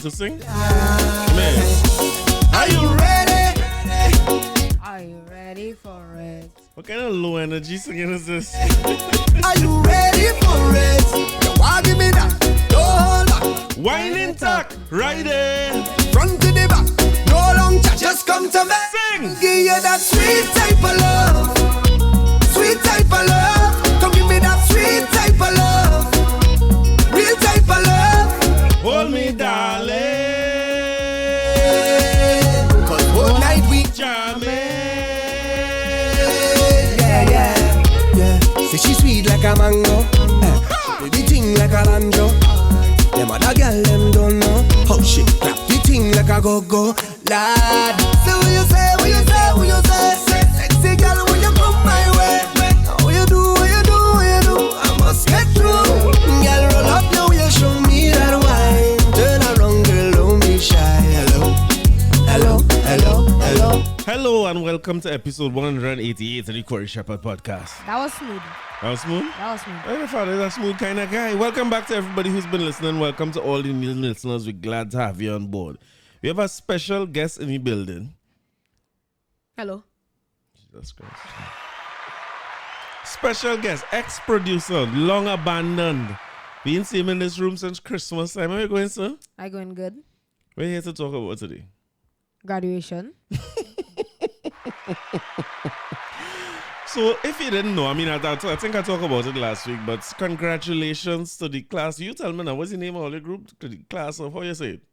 to sing? Man. Are you ready? Are you ready for it? What kind of low energy singing is this? Are you ready for it? You want give me that? Don't hold back. Wine intact, right there. Front to the back. No long chat. Just come to me. Sing. Give you that sweet type of love. Sweet type of love. Come give me that sweet type of love. Real type of love. Hold me, darling. Cause whole night we Jamming. yeah. Say she sweet like a mango. She do the thing like a banjo. Them other girl them don't know how she clap the thing like a go-go. Lad, say what you say, what you say, what you say. Say sexy girl when you come my way. What you do, what you do, what you do. I must get through. Girl roll up now, you show me that wine. Turn around, girl, don't be shy. Hello, hello, hello, hello. Hello and welcome to episode 188 of the Corey Shepherd podcast. That was smooth. That was smooth? That was smooth. My father is a smooth kind of guy. Welcome back to everybody who's been listening. Welcome to all the new listeners. We're glad to have you on board. We have a special guest in the building. Hello. Jesus Christ. Special guest, ex-producer, long abandoned. We ain't seen him in this room since Christmas time. Where you going, sir? I going good. We're here to talk about today. Graduation. So, if you didn't know, I mean, I think I talked about it last week, but congratulations to the class. You tell me now, what's the name of all the group? To the class of, how you say it?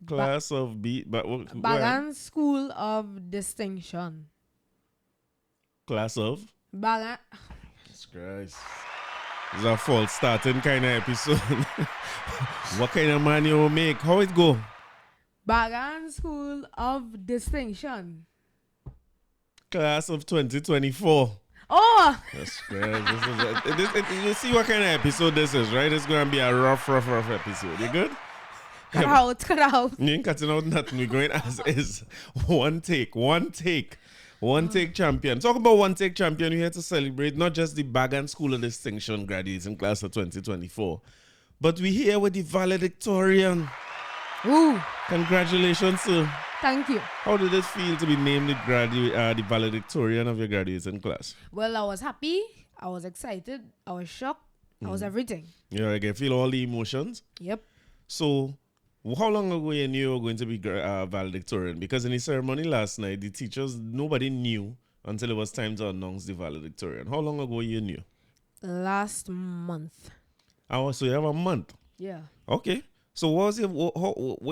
Class of B. Bagan School of Distinction. Class of? Bagan. Jesus Christ. It's a false starting kind of episode. What kind of man you make? How it go? Bagan School of Distinction. Class of 2024. Oh! That's great. You see what kind of episode this is, right? It's going to be a rough episode. You good? Cut out. You ain't cutting out nothing. We're going as is. One take champion. Talk about one take champion. We're here to celebrate not just the Bagan School of Distinction graduates in class of 2024, but we're here with the valedictorian. Ooh. Congratulations, sir. Thank you. How did it feel to be named the valedictorian of your graduating class? Well, I was happy. I was excited. I was shocked. I was everything. Yeah, I can feel all the emotions. Yep. So, how long ago you knew you were going to be valedictorian? Because in the ceremony last night, the teachers, nobody knew until it was time to announce the valedictorian. How long ago you knew? Last month. Oh, so you have a month. Yeah. Okay. So what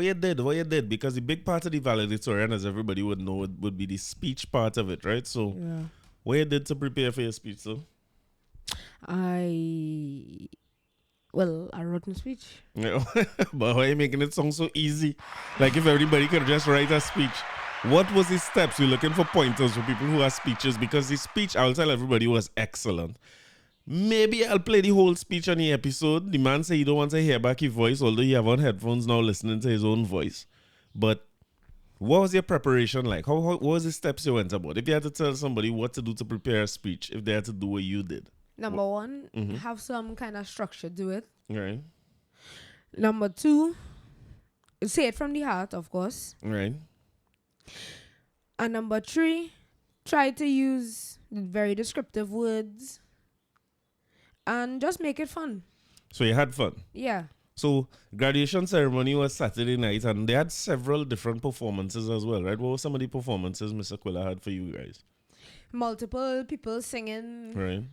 you did? Because the big part of the valedictorian, as everybody would know, would be the speech part of it, right? So what you did to prepare for your speech, so? I wrote my speech. Yeah. But why are you making it sound so easy? Like if everybody could just write a speech. What was the steps? We're looking for pointers for people who have speeches, because the speech, I'll tell everybody, was excellent. Maybe I'll play the whole speech on the episode. The man said he don't want to hear back his voice, although he have on headphones now listening to his own voice. But what was your preparation like? What was the steps you went about? If you had to tell somebody what to do to prepare a speech, if they had to do what you did. Number one, have some kind of structure to it. Right. Number two, say it from the heart, of course. Right. And number three, try to use very descriptive words and just make it fun. So you had fun? Yeah. So graduation ceremony was Saturday night, and they had several different performances as well, right? What were some of the performances Mr. Quilla had for you guys? Multiple people singing. Right.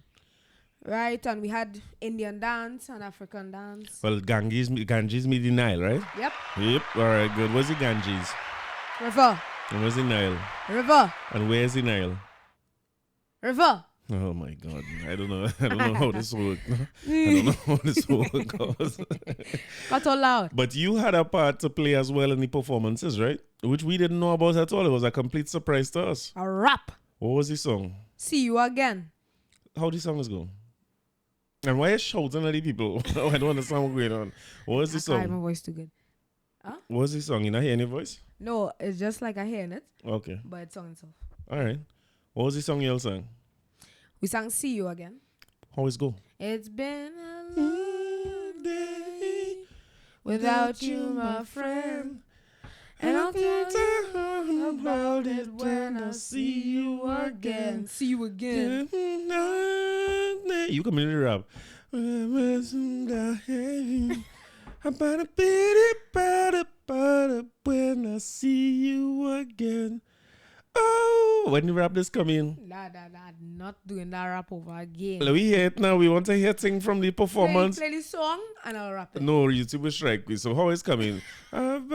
Right, and we had Indian dance and African dance. Well, Ganges meet the Nile, right? Yep. All right, good. Where's the Ganges? River. And where's the Nile? River. And where's the Nile? River. Oh my God. I don't know how this works. I don't know how this works. Not so loud. But you had a part to play as well in the performances, right? Which we didn't know about at all. It was a complete surprise to us. A rap. What was the song? See you again. How the song is going? And why are you shouting at the people? I don't understand what's going on. What was the song? My voice too good. Huh? What was the song? You not hear any voice? No, it's just like I hear it. Okay. But it's song itself. All right. What was the song you all sang? We sang See You Again. How is it go? It's been a long day without you, my friend. And I'll tell you about it when I see you again. See you again. You come in the rap. About a bitty, when I see you again. Oh, when you rap this come in. Nah, not doing that rap over again. Let me hear it now. We want to hear thing from the performance. Play the song and I'll rap it. No, YouTube will strike me. So how is coming? And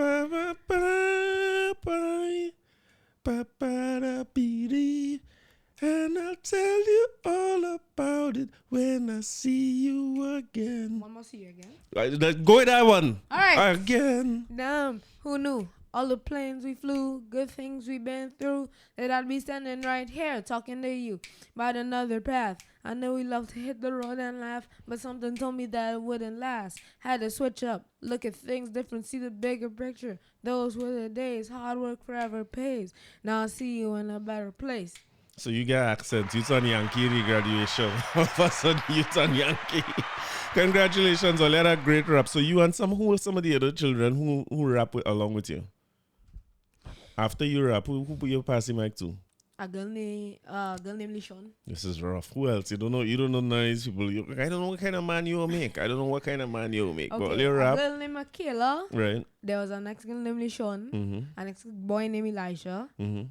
I'll tell you all about it when I see you again. One more see you again. Go with that one. All right. Again. Damn, who knew? All the planes we flew, good things we been through, that I'd be standing right here talking to you about another path. I know we love to hit the road and laugh, but something told me that it wouldn't last. Had to switch up, look at things different, see the bigger picture. Those were the days, hard work forever pays. Now I see you in a better place. So you get accent. You turn Yankee in graduation. All of a sudden you turn Yankee. Congratulations on that great rap. So you and some of the other children who rap along with you. After you rap, who you pass the mic to? A girl named Lishon. This is rough. Who else? You don't know nice people. I don't know what kind of man you'll make. But you A rap. girl named Michaela. Right. There was a next girl named Lishon. Mm-hmm. A next boy named Elisha. Mm-hmm.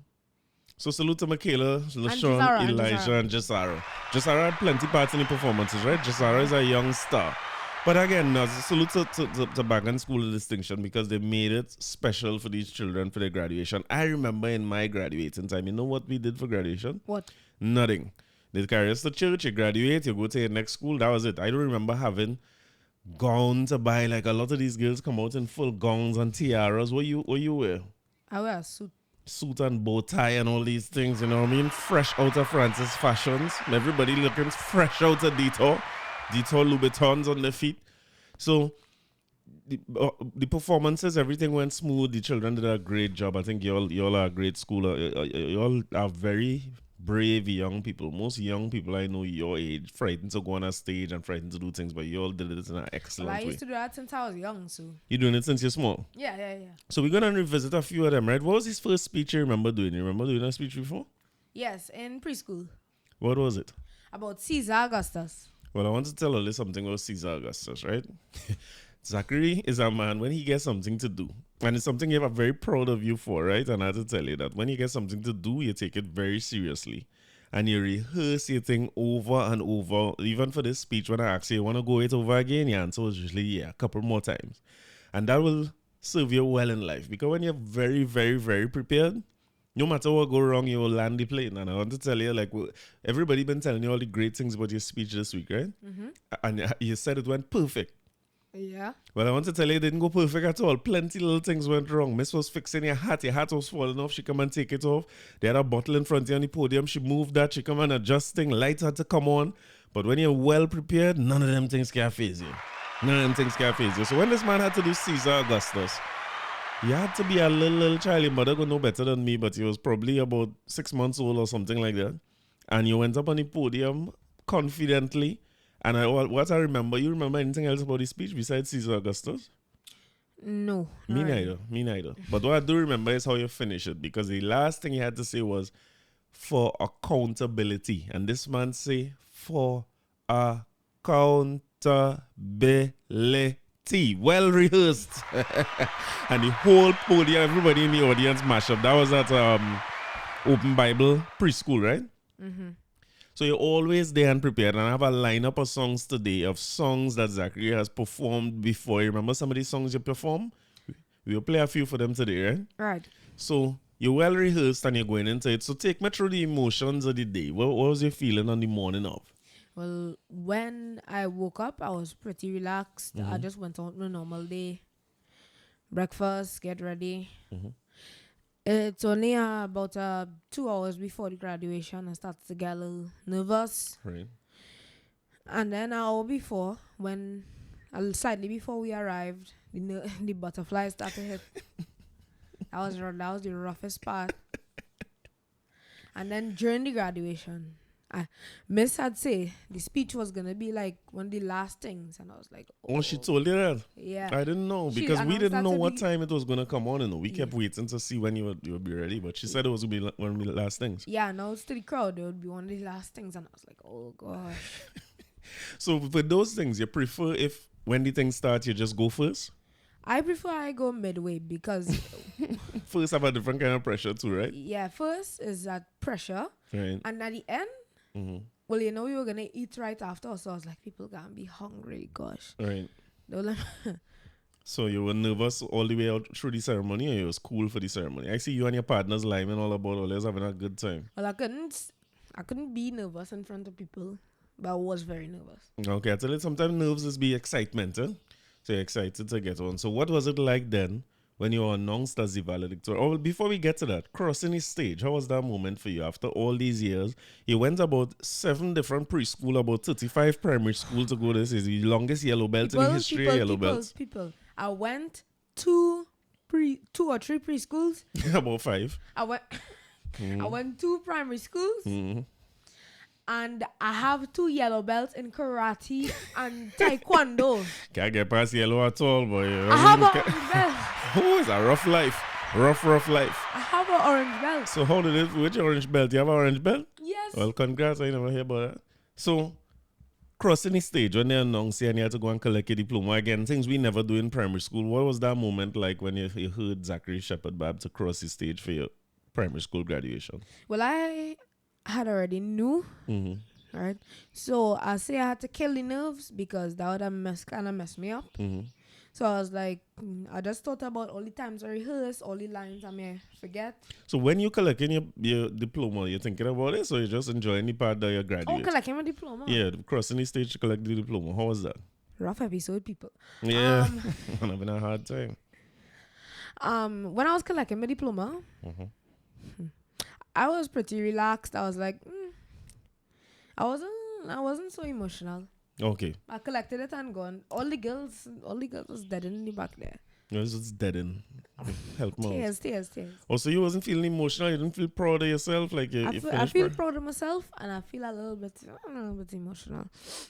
So salute to Michaela, LaShawn, Jazara, Elijah, and Jasara. Jasara had plenty parts in the performances, right? Jasara is a young star. But again, salute to Bagan School of Distinction because they made it special for these children for their graduation. I remember in my graduating time, you know what we did for graduation? What? Nothing. They carry us to church, you graduate, you go to your next school. That was it. I don't remember having gowns to buy. Like a lot of these girls come out in full gowns and tiaras. What you wear? I wear a suit And bow tie and all these things, you know what I mean? Fresh out of Francis Fashions. Everybody looking fresh out of Detour Louboutins on their feet. So the performances, everything went smooth. The children did a great job. I think you all are a great school. You all are very brave young people. Most young people I know your age frightened to go on a stage and frightened to do things, but you all did it in an excellent way. I used to do that since I was young, so. You're doing it since you're small? Yeah. So we're going to revisit a few of them, right? What was his first speech you remember doing? You remember doing a speech before? Yes, in preschool. What was it? About Caesar Augustus. Well, I want to tell you something about Caesar Augustus, right? Zachary is a man when he gets something to do. And it's something I'm very proud of you for, right? And I have to tell you that when you get something to do, you take it very seriously. And you rehearse your thing over and over. Even for this speech, when I ask you want to go it over again, your answer was usually, yeah, a couple more times. And that will serve you well in life. Because when you're very, very, very prepared, no matter what go wrong, you will land the plane. And I want to tell you, like, everybody been telling you all the great things about your speech this week, right? Mm-hmm. And you said it went perfect. Yeah. Well, I want to tell you, it didn't go perfect at all. Plenty little things went wrong. Miss was fixing your hat was falling off. She come and take it off. They had a bottle in front of you on the podium. She moved that. She come and adjusting. Lights had to come on. But when you're well prepared, none of them things can phase you. So when this man had to do Caesar Augustus, he had to be a little child. Your mother gonna know better than me, but he was probably about 6 months old or something like that. And you went up on the podium confidently. And what I remember, you remember anything else about his speech besides Caesar Augustus? No. Me neither. But what I do remember is how you finish it, because the last thing he had to say was for accountability. And this man say for accountability. Well rehearsed. And the whole podium, everybody in the audience mashed up. That was at Open Bible preschool, right? Mm-hmm. So you're always there and prepared. And I have a lineup of songs today, of songs that Zachary has performed before. You remember some of these songs you perform? We'll play a few for them today, right? Right. So you're well rehearsed and you're going into it. So take me through the emotions of the day. What was your feeling on the morning of? Well, when I woke up, I was pretty relaxed. I just went on a normal day. Breakfast, get ready. Mm-hmm. It's only about 2 hours before the graduation. I started to get a little nervous. Right. And then an hour before, slightly before we arrived, the butterflies started to hit. That was the roughest part. And then during the graduation, Miss had say the speech was gonna be like one of the last things, and I was like, Oh, she told you that? yeah. I didn't know She because we announced didn't that know to what be- time it was going to come on. We Yeah. kept waiting to see when you would be ready. But she said it was going to be one of the last things. Yeah, announced to the crowd it would be one of the last things, and I was like, oh gosh. So for those things, you prefer if when the thing starts, you just go first? I prefer I go midway because First have a different kind of pressure too, right? yeah, first is that pressure, Right. and at the end, Mm-hmm. well, you know, we were gonna eat right after, so I was like, people gonna be hungry. Gosh, Right. they were like, So you were nervous all the way out through the ceremony, or you was cool for the ceremony? I see you and your partners liming all about all this, having a good time. well, I couldn't be nervous in front of people, but I was very nervous. Okay, I tell you, sometimes nerves is be excitement, eh? So you're excited to get on. So what was it like then when you were announced as the valedictorian? Oh, before we get to that, crossing the stage, how was that moment for you? After all these years, you went about 7 different preschool, about 35 primary school to go. This is the longest yellow belt in the history of yellow belts. People. I went two or three preschools. About 5. I went 2 primary schools. Mm-hmm. And I have 2 yellow belts in karate and taekwondo. Can't get past yellow at all, boy. I have an orange belt. Oh, it's a rough life. Rough life. I have an orange belt. So how did it, which orange belt? You have an orange belt? Yes. Well, congrats. I never hear about that. So, crossing the stage, when they announced you and you had to go and collect your diploma, again, things we never do in primary school. What was that moment like when you heard Zachary Shepherd Bab to cross the stage for your primary school graduation? Well, I had already knew, Mm-hmm. right? So I say I had to kill the nerves because that would have kind of messed me up. Mm-hmm. So I was like, I just thought about all the times I rehearsed, all the lines I may forget. So when you collecting your diploma, you thinking about it, or you just enjoying the part that you Oh, graduate? collecting my diploma. Yeah, crossing the stage to collect the diploma. How was that? Rough episode, people. Yeah, I'm having a hard time. When I was collecting my diploma, I was pretty relaxed. I was like, I wasn't so emotional. Okay. I collected it and gone. All the girls was dead in the back there. You was just dead in. Help me out. Tears. Oh, so you wasn't feeling emotional? You didn't feel proud of yourself? Like you I finished feel proud of myself, and I feel a little bit emotional.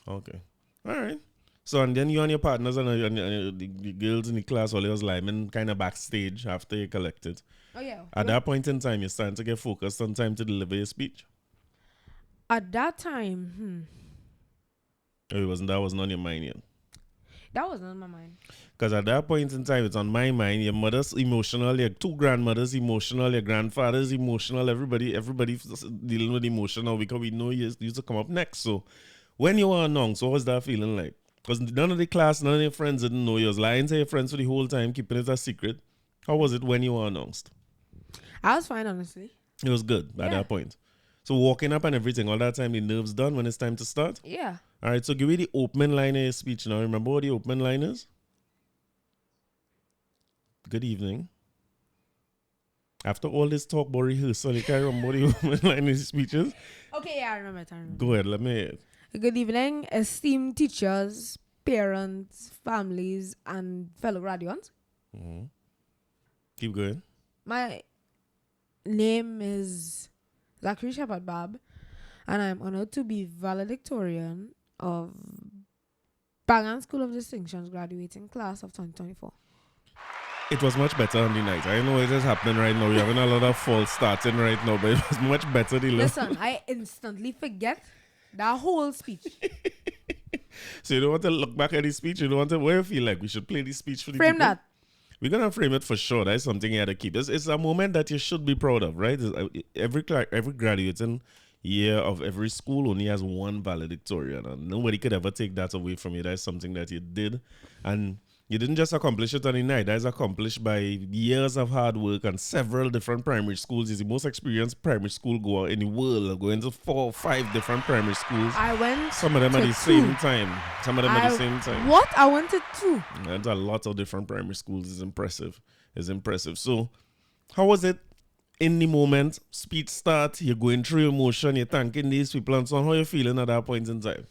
Okay. All right. So, and then you and your partners and the girls in the class, all was liming kind of backstage after you collected. Oh yeah. At that point in time, you're starting to get focused on time to deliver your speech? At that time, Or that wasn't on your mind yet? that wasn't on my mind. Because at that point in time, it's on my mind. Your mother's emotional, your 2 grandmothers emotional, your grandfather's emotional. Everybody's dealing with emotion now because we know you used to come up next. So when you were announced, what was that feeling like? Because none of the class, none of your friends didn't know. You was lying to your friends for the whole time, keeping it a secret. How was it when you were announced? I was fine, honestly. It was good at Yeah. that point. So walking up and everything, all that time, the nerves done when it's time to start? Yeah. All right, so give me the opening line of your speech now. Remember what the opening line is? Good evening. After all this talk about rehearsal, you can't remember what the opening line of your speech is? Okay, yeah, I remember it. Go ahead, let me hear it. Good evening, esteemed teachers, parents, families, and fellow graduates. Mhm. Keep going. My name is Zachary Shepherd Bab, and I'm honored to be valedictorian of Bangan School of Distinction's graduating class of 2024. It was much better on the night. I know it is happening right now. You're having a lot of false starting right now, but it was much better the last. Listen, I instantly forget that whole speech. So you don't want to look back at the speech? You don't want to, what do you feel like? We should play the speech for the Frame people? that. We're going to frame it for sure. That's something you have to keep. It's a moment that you should be proud of, right? Every graduating year of every school only has one valedictorian, and nobody could ever take that away from you. That's something that you did, and you didn't just accomplish it on the night. That's accomplished by years of hard work and several different primary schools. He's the most experienced primary school goer in the world, going to 4 or 5 different primary schools. I went. Some of them to at the 2. same time. Some of them at the same time. What? I went to 2. And a lot of different primary schools is impressive. So, how was it in the moment? Speech start, you're going through emotion, you're thanking these people and so on. How you feeling at that point in time?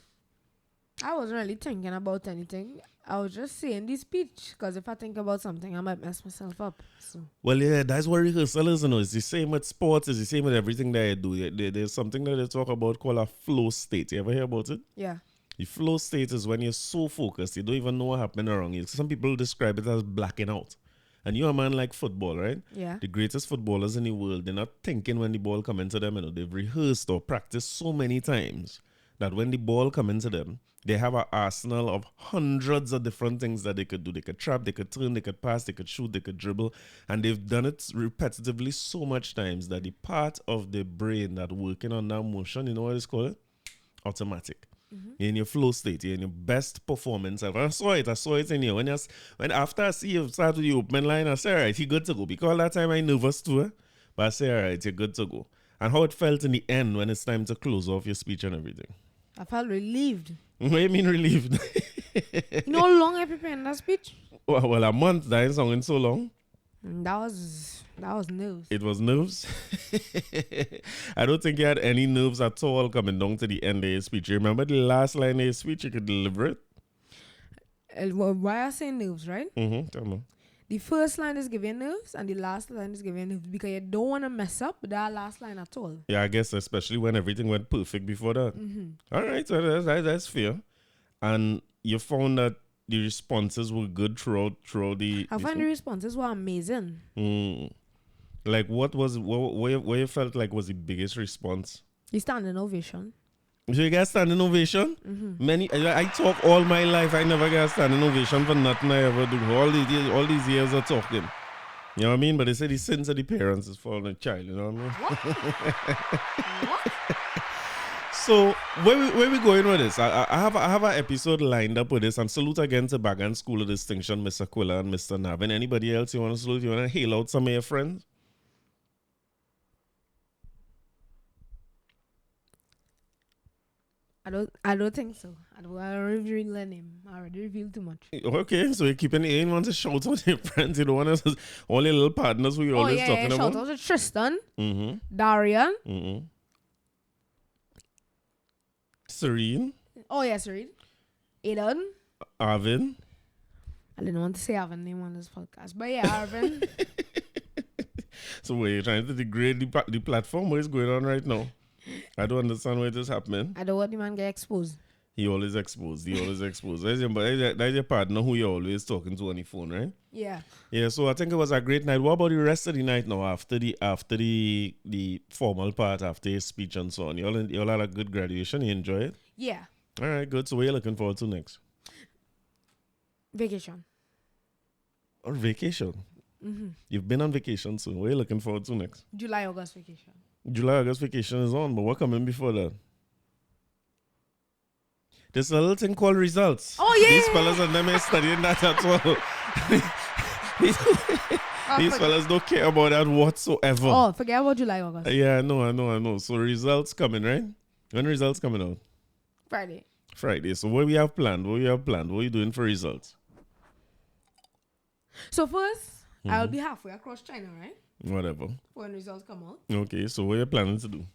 I wasn't really thinking about anything. I was just saying the speech because if I think about something, I might mess myself up. So Well, yeah, that's what rehearsal is, you know. It's the same with sports. It's the same with everything that I do. There's something that they talk about called a flow state. You ever hear about it? yeah. The flow state is when you're so focused, you don't even know what happened around you. Some people describe it as blacking out. And you're a man like football, right? Yeah. The greatest footballers in the world, they're not thinking when the ball come into them. You know, they've rehearsed or practiced so many times that when the ball come into them, they have an arsenal of hundreds of different things that they could do. They could trap, they could turn, they could pass, they could shoot, they could dribble. And they've done it repetitively so much times that the part of the brain that working on that motion, you know what it's called? Automatic. You're in your flow state, you're in your best performance ever. I saw it in you. When after I see you start with the opening line, I say, all right, you're good to go. Because that time I nervous too, but I say, all right, you're good to go. And how it felt in the end when it's time to close off your speech and everything. I felt relieved. What do you mean relieved? You know how long I prepared that speech? Well, a month, that ain't sounding so long. That was news. It was nerves. I don't think you had any nerves at all coming down to the end of your speech. You remember the last line of your speech? You could deliver it. Why I say nerves, right? Tell me. The first line is giving nerves and the last line is giving nerves because you don't want to mess up that last line at all. Yeah, I guess especially when everything went perfect before that. All right, so that's fair. And you found that the responses were good throughout the... I find the responses were amazing. Like what you felt like was the biggest response? The standing ovation. So you got standing ovation? I talk all my life. I never got standing ovation for nothing I ever do. All these years of talking. You know what I mean? But they say the sins of the parents is for the child. You know what I mean? What? So where we going with this? I have an episode lined up with this. And salute again to Bagan School of Distinction, Mr. Quilla and Mr. Navin. Anybody else you want to salute? You want to hail out some of your friends? I don't think so. I don't reveal the name. I already revealed too much. Okay, so you're keeping you want to shout out your friends. You don't want to all your little partners who you're always talking about. Shout out to Tristan, Darian. Serene. Oh yeah, Serene. Aiden. Arvin. I didn't want to say Arvin name on this podcast, but yeah, Arvin. So wait, you're trying to degrade the platform? What is going on right now? I don't understand why this is happening. I don't want the man get exposed. He always exposed. That's your partner who you're always talking to on the phone, right? Yeah. Yeah, so I think it was a great night. What about the rest of the night now after the formal part, after your speech and so on? You all had a good graduation? You enjoy it? Yeah. All right, good. So what are you looking forward to next? Vacation. Or vacation? You've been on vacation soon. What are you looking forward to next? July, August vacation. July, August vacation is on, but what coming before that? There's a little thing called results. Oh, yeah. These fellas and them ain't studying that at all. These fellas don't care about that whatsoever. Oh, forget about July, August. Yeah, I know. So results coming, right? When results coming out? Friday. So what we have planned? What are you doing for results? So first, I'll be halfway across China, right? Whatever. When results come out. Okay, so what are you planning to do?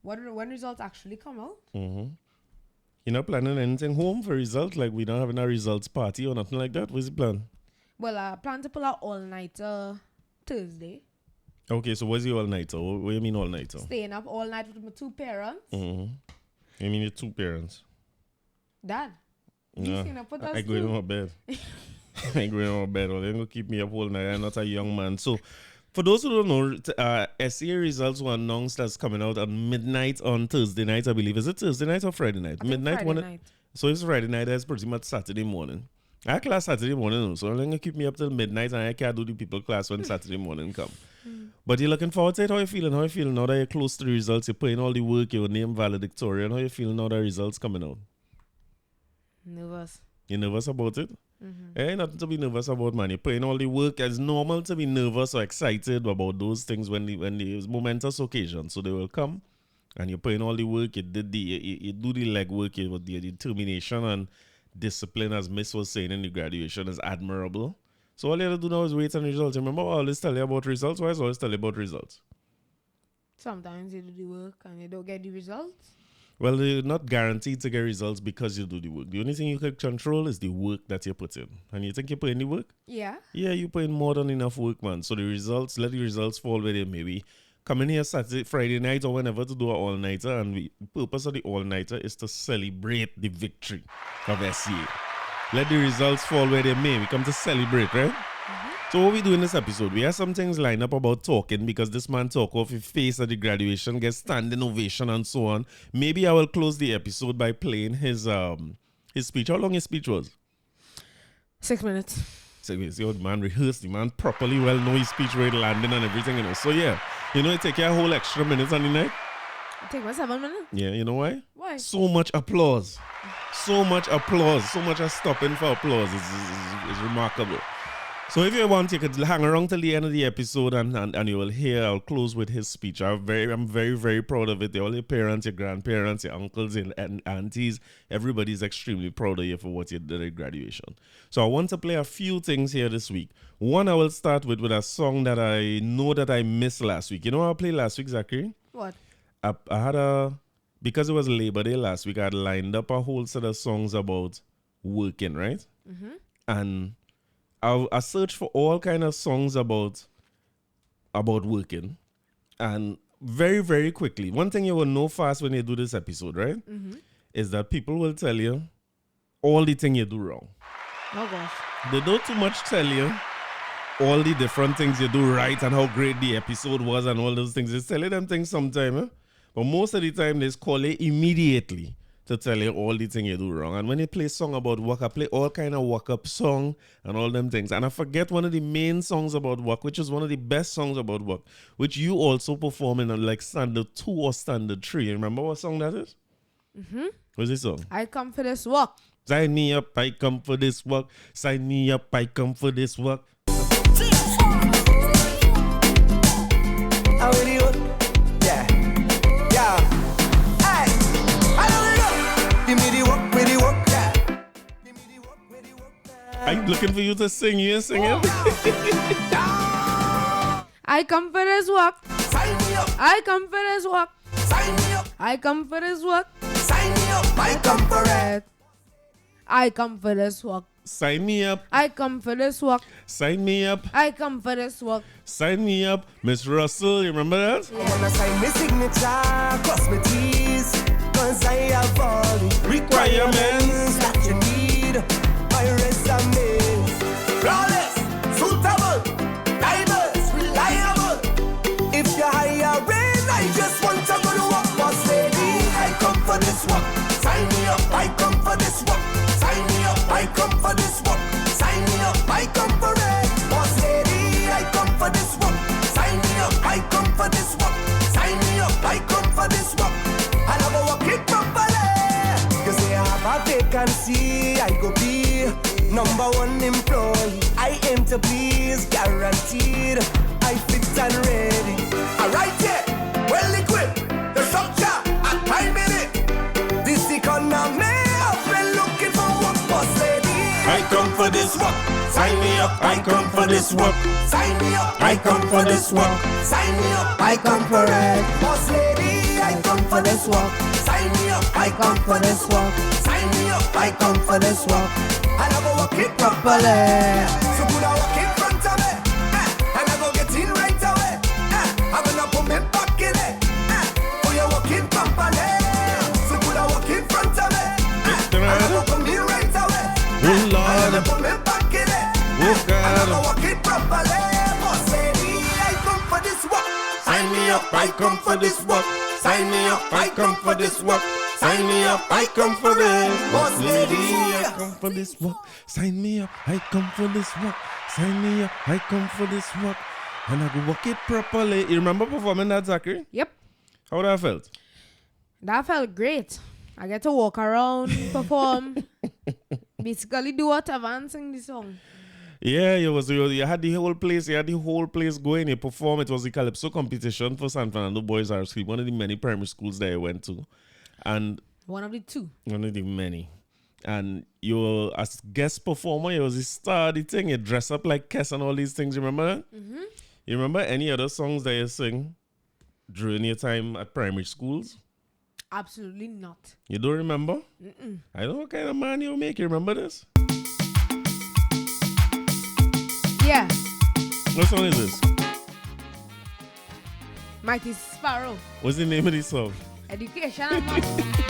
When results actually come out? You're not planning anything home for results? Like we don't having a results party or nothing like that? What's the plan? Well, I plan to pull out all-nighter Thursday. Okay, so what's the all-nighter? What do you mean all-nighter? Staying up all night with my two parents. You mean your two parents? Dad. No, staying up with us I go in my bed. I go in my bed. Well, they're going to keep me up all night. I'm not a young man. So, for those who don't know, SEA results were announced as coming out at midnight on Thursday night, I believe. Is it Thursday night or Friday night? Midnight. Friday night. So, it's Friday night. That's pretty much Saturday morning. I have class Saturday morning, so I'm going to keep me up till midnight, and I can't do the people class when Saturday morning come. But you're looking forward to it? How you feeling? How you feeling now that you're close to the results? You're putting all the work, your name valedictorian. How you feeling now that the results coming out? Nervous. You nervous about it? Ain't nothing to be nervous about, man. You're putting all the work. It's normal to be nervous or excited about those things when the momentous occasion. So they will come, and you're putting all the work. You do the legwork with the determination and discipline, as Miss was saying in the graduation, is admirable. So all you have to do now is wait on results. Remember, I always tell you about results. Why I always tell you about results? Sometimes you do the work and you don't get the results. Well, you're not guaranteed to get results because you do the work. The only thing you can control is the work that you put in. And you think you put in the work? Yeah. Yeah, you put in more than enough work, man. So the results, let the results fall where they may be. Come in here Saturday, Friday night or whenever to do an all-nighter. And the purpose of the all-nighter is to celebrate the victory of SCA. Let the results fall where they may. We come to celebrate, right? So what we do in this episode, we have some things lined up about talking because this man talk off his face at the graduation, get standing ovation and so on. Maybe I will close the episode by playing his speech. How long his speech was? 6 minutes. So you see how the man rehearsed, the man properly well know his speech where it landing and everything, you know. So yeah, you know, it take you a whole extra minutes on the night. Take my 7 minutes. Yeah, you know why? Why? So much applause. So much applause. So much as stopping for applause is remarkable. So if you want, you could hang around till the end of the episode and you will hear, I'll close with his speech. I'm very, very proud of it. All your parents, your grandparents, your uncles and aunties, everybody's extremely proud of you for what you did at graduation. So I want to play a few things here this week. One, I will start with a song that I know that I missed last week. You know what I played last week, Zachary? What? I had because it was Labor Day last week, I had lined up a whole set of songs about working, right? Mm-hmm. And I searched for all kind of songs about working, and very, very quickly, one thing you will know fast when you do this episode, right, is that people will tell you all the things you do wrong. Oh gosh. They don't too much tell you all the different things you do right and how great the episode was and all those things. They tell you them things sometime, but most of the time they call you immediately to tell you all the things you do wrong. And when you play song about work, I play all kind of work up song and all them things. And I forget one of the main songs about work, which is one of the best songs about work, which you also perform in like standard 2 or standard 3. You remember what song that is? Mm-hmm. What's this song? I come for this walk. Sign me up, I come for this work. Sign me up, I come for this work. How are you? Yeah. Yeah. Hey. I don't know. Give me the work, with the work, yeah. Give me the work, with the work, yeah. I'm looking for you to sing. You ain't singing. I come for this walk. Sign me up. I come for this walk. Sign me up. I come for this walk. Sign me up. I come for it. I come for this walk. Sign me up. I come for this walk. Sign me up. I come for this walk. Sign me up. Miss Russell, you remember that? I wanna sign my signature, cross my T's, cause I have all the requirements that you need. My resume, flawless, suitable, diverse, reliable. If you're hiring, I just want to go to work, boss lady. I come for this work. Sign me up. I come for this work. Sign me up. I come for this work. Sign me up. I come for it, boss lady. I come for this work. Sign me up. I come for this work. Sign me up. I come for this work. I never work it properly. You say I have a vacancy, I go be #1 employee. I aim to please, guaranteed. I fit and ready. Alright, yeah, well equipped. The structure, a time in it. This economy, I've been looking for work, boss lady. I come for this work. Sign me up. I come for this work. Sign me up. I come for this work. Sign me up. I come for it. Boss lady, I come for this work. Sign me up. I come for this work. Sign me up. I come for this work. I never work it properly. So put a work in front of me. And I go get in right away. I'm gonna put me back in it. For your working properly. So put a work in front of me. And I go put me right away. Oh I'm gonna Lord. put me back in it. Oh God. I'm working properly, boss lady. I come for this work. Sign me up. I come for this work. Sign me up. I come for this work. Sign me up. I come for this, boss lady. I come for this work. Sign me up. I come for this work. Sign me up. I come for this work. And I go work it properly. You remember performing that, Zachary? Yep. How that felt? That felt great. I get to walk around, perform, basically do whatever and sing the song. Yeah, you had the whole place. You had the whole place going. You performed. It was the Calypso competition for San Fernando Boys High School, one of the many primary schools that I went to, and One of the two. one of the many. And you were as guest performer. You was the star of the thing. You dress up like Kes and all these things. You remember that? Mm-hmm. You remember any other songs that you sing? during your time at primary schools? Absolutely not. You don't remember? I don't know what kind of man you make. You remember this? Yeah. What song is this? Mighty Sparrow. What's the name of this song? Education and math.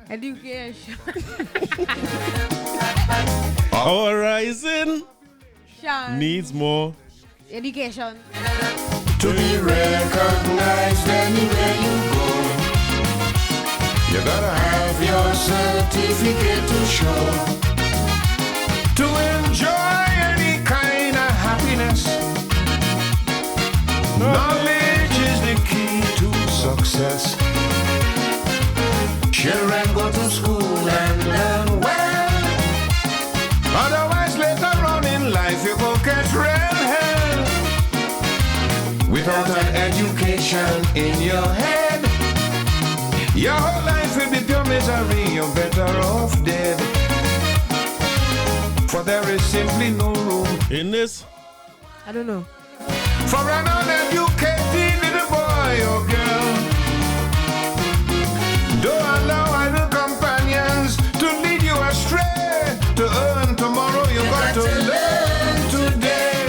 Education. Our rising Sean. needs more. Education. To be recognized anywhere you go, you gotta have your certificate to show. To enjoy any kind of happiness, knowledge is the key to success. Children go to school and learn well, otherwise later on in life you go catch real hell. Without an education in your head, your whole life will be pure misery. You're better off dead, for there is simply no room In this, I don't know. for an uneducated little boy or girl. Don't allow idle companions to lead you astray. To earn tomorrow, you got to learn today.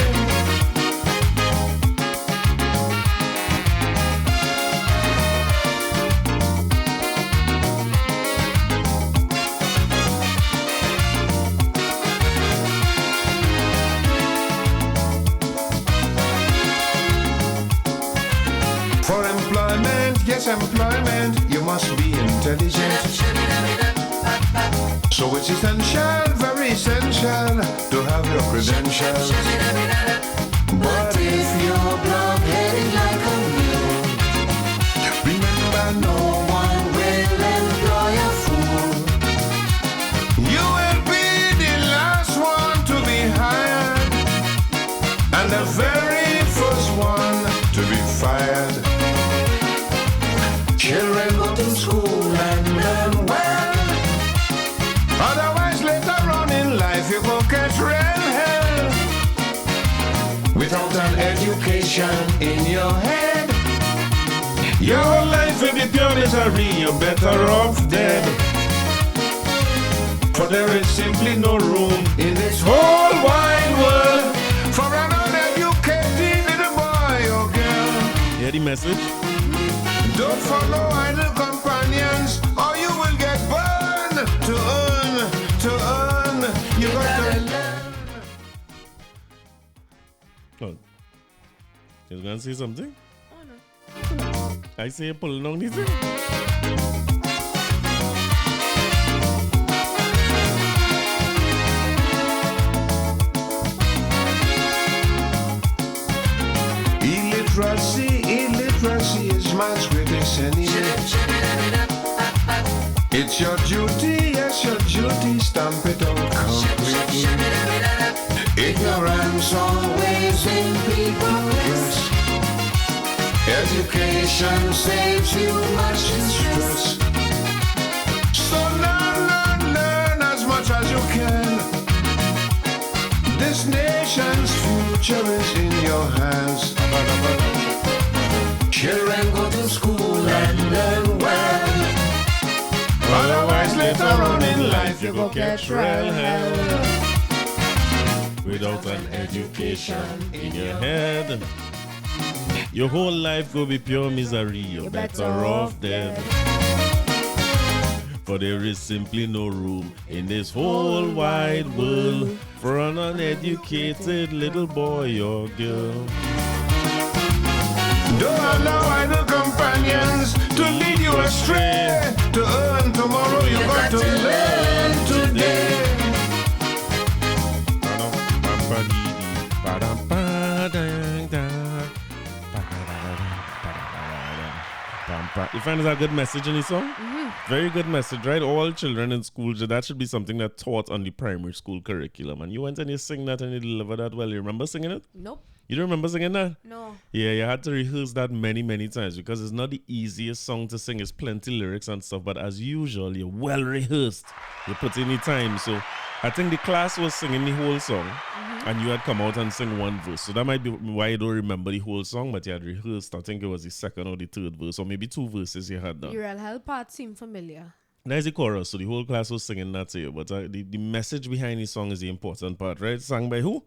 For employment, yes, employment, you must be intelligent. So it's essential, very essential, to have your credentials. But if you're blockheaded like a mule, remember no one will employ a fool. You will be the last one to be hired, and the very first one to be fired. Children go to school and learn well, otherwise later on in life you go catch real hell. Without an education in your head, your whole life will be pure misery. You're better off dead, for there is simply no room in this whole wide world for an uneducated little boy or girl. hear the message? Don't follow idle companions, or you will get burned. To earn, you got to learn. Oh. You was gonna say something? Oh no. I say you're pulling on this thing. Illiteracy is man's greatest enemy. It's your duty, yes, your duty, stamp it out completely. Ignorance always impede progress. Education saves you much stress. So learn as much as you can. This nation's future is in your hands. Children go to school and learn well, otherwise later on in life you go catch real hell. Without an education in your head, your whole life will be pure misery. You're better off dead, for there is simply no room in this whole wide world for an uneducated little boy or girl. Don't allow idle companions to lead you astray. To earn tomorrow, you got to learn today. You find there's a good message in the song? Very good message, right? All children in school, that should be something that's taught on the primary school curriculum. And you went and you sing that and you delivered that well. You remember singing it? Nope. You don't remember singing that? No. Yeah, you had to rehearse that many, many times because it's not the easiest song to sing. It's plenty lyrics and stuff, but as usual, you're well rehearsed. You put in the time. So I think the class was singing the whole song and you had come out and sing one verse. So that might be why you don't remember the whole song, but you had rehearsed. I think it was the second or the third verse, or maybe 2 verses you had done. Your whole part seemed familiar. There's the chorus, so the whole class was singing that to you. But the message behind the song is the important part, right? Sung by who?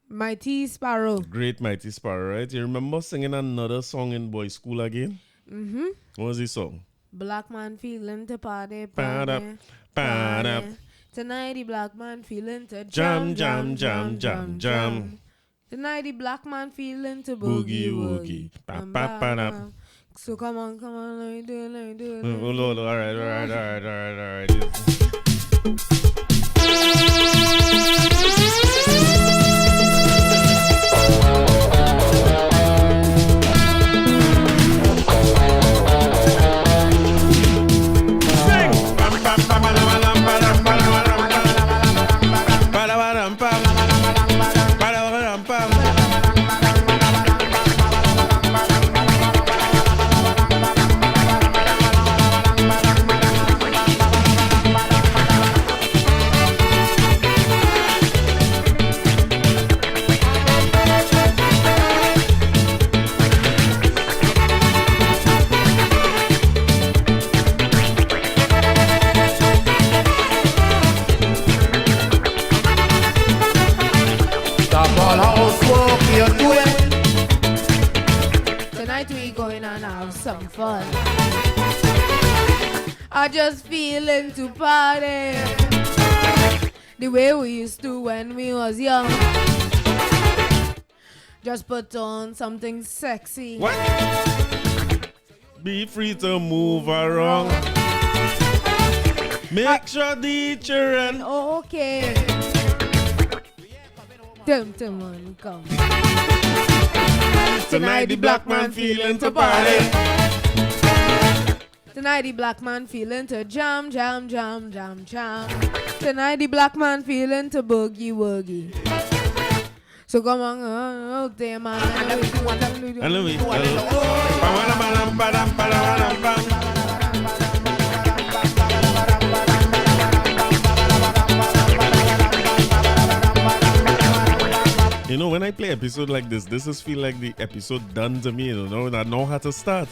Mighty Sparrow. Great Mighty Sparrow, right? You remember singing another song in boys' school again? Mm-hmm. What was the song? Black man feeling to party, Ba-da, party, ba-da. party. Tonight the black man feeling to Jam, jam, jam, jam, jam. Tonight the black man feeling to Boogie, boogie, woogie. woogie. Ba-ba-ba-da. So come on, let me do it, let me do it. Oh, Lord, all right. Tonight we going and have some fun. I just feeling to party the way we used to when we was young. Just put on something sexy. What? Be free to move around. Make sure the children. Okay. Them on come. Tonight the black man feeling to party. Tonight the black man feeling to jam, jam, jam, jam, jam. Tonight the black man feeling to boogie woogie. So come on, out there, man. And let me. You know, when I play episode like this is feel like the episode done to me, you know, and I know how to start.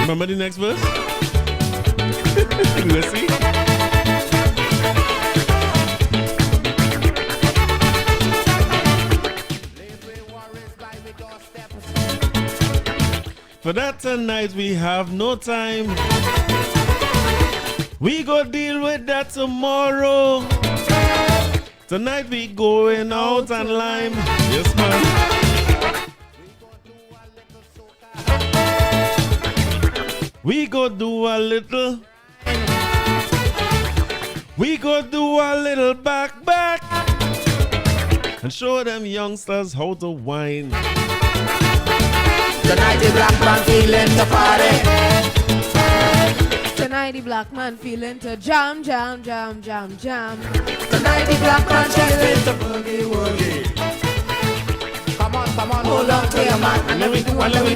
Remember the next verse? Let's see. For that tonight we have no time. We go deal with that tomorrow. Tonight we going out and lime. Yes, man. We go do a little. We go do a little back. And show them youngsters how to whine. Tonight the black man feeling to party. Tonight the black man feeling to jam, jam, jam, jam, jam. Tonight the black man feeling to boogie woogie. Come on, hold on to your man. And let me do a little.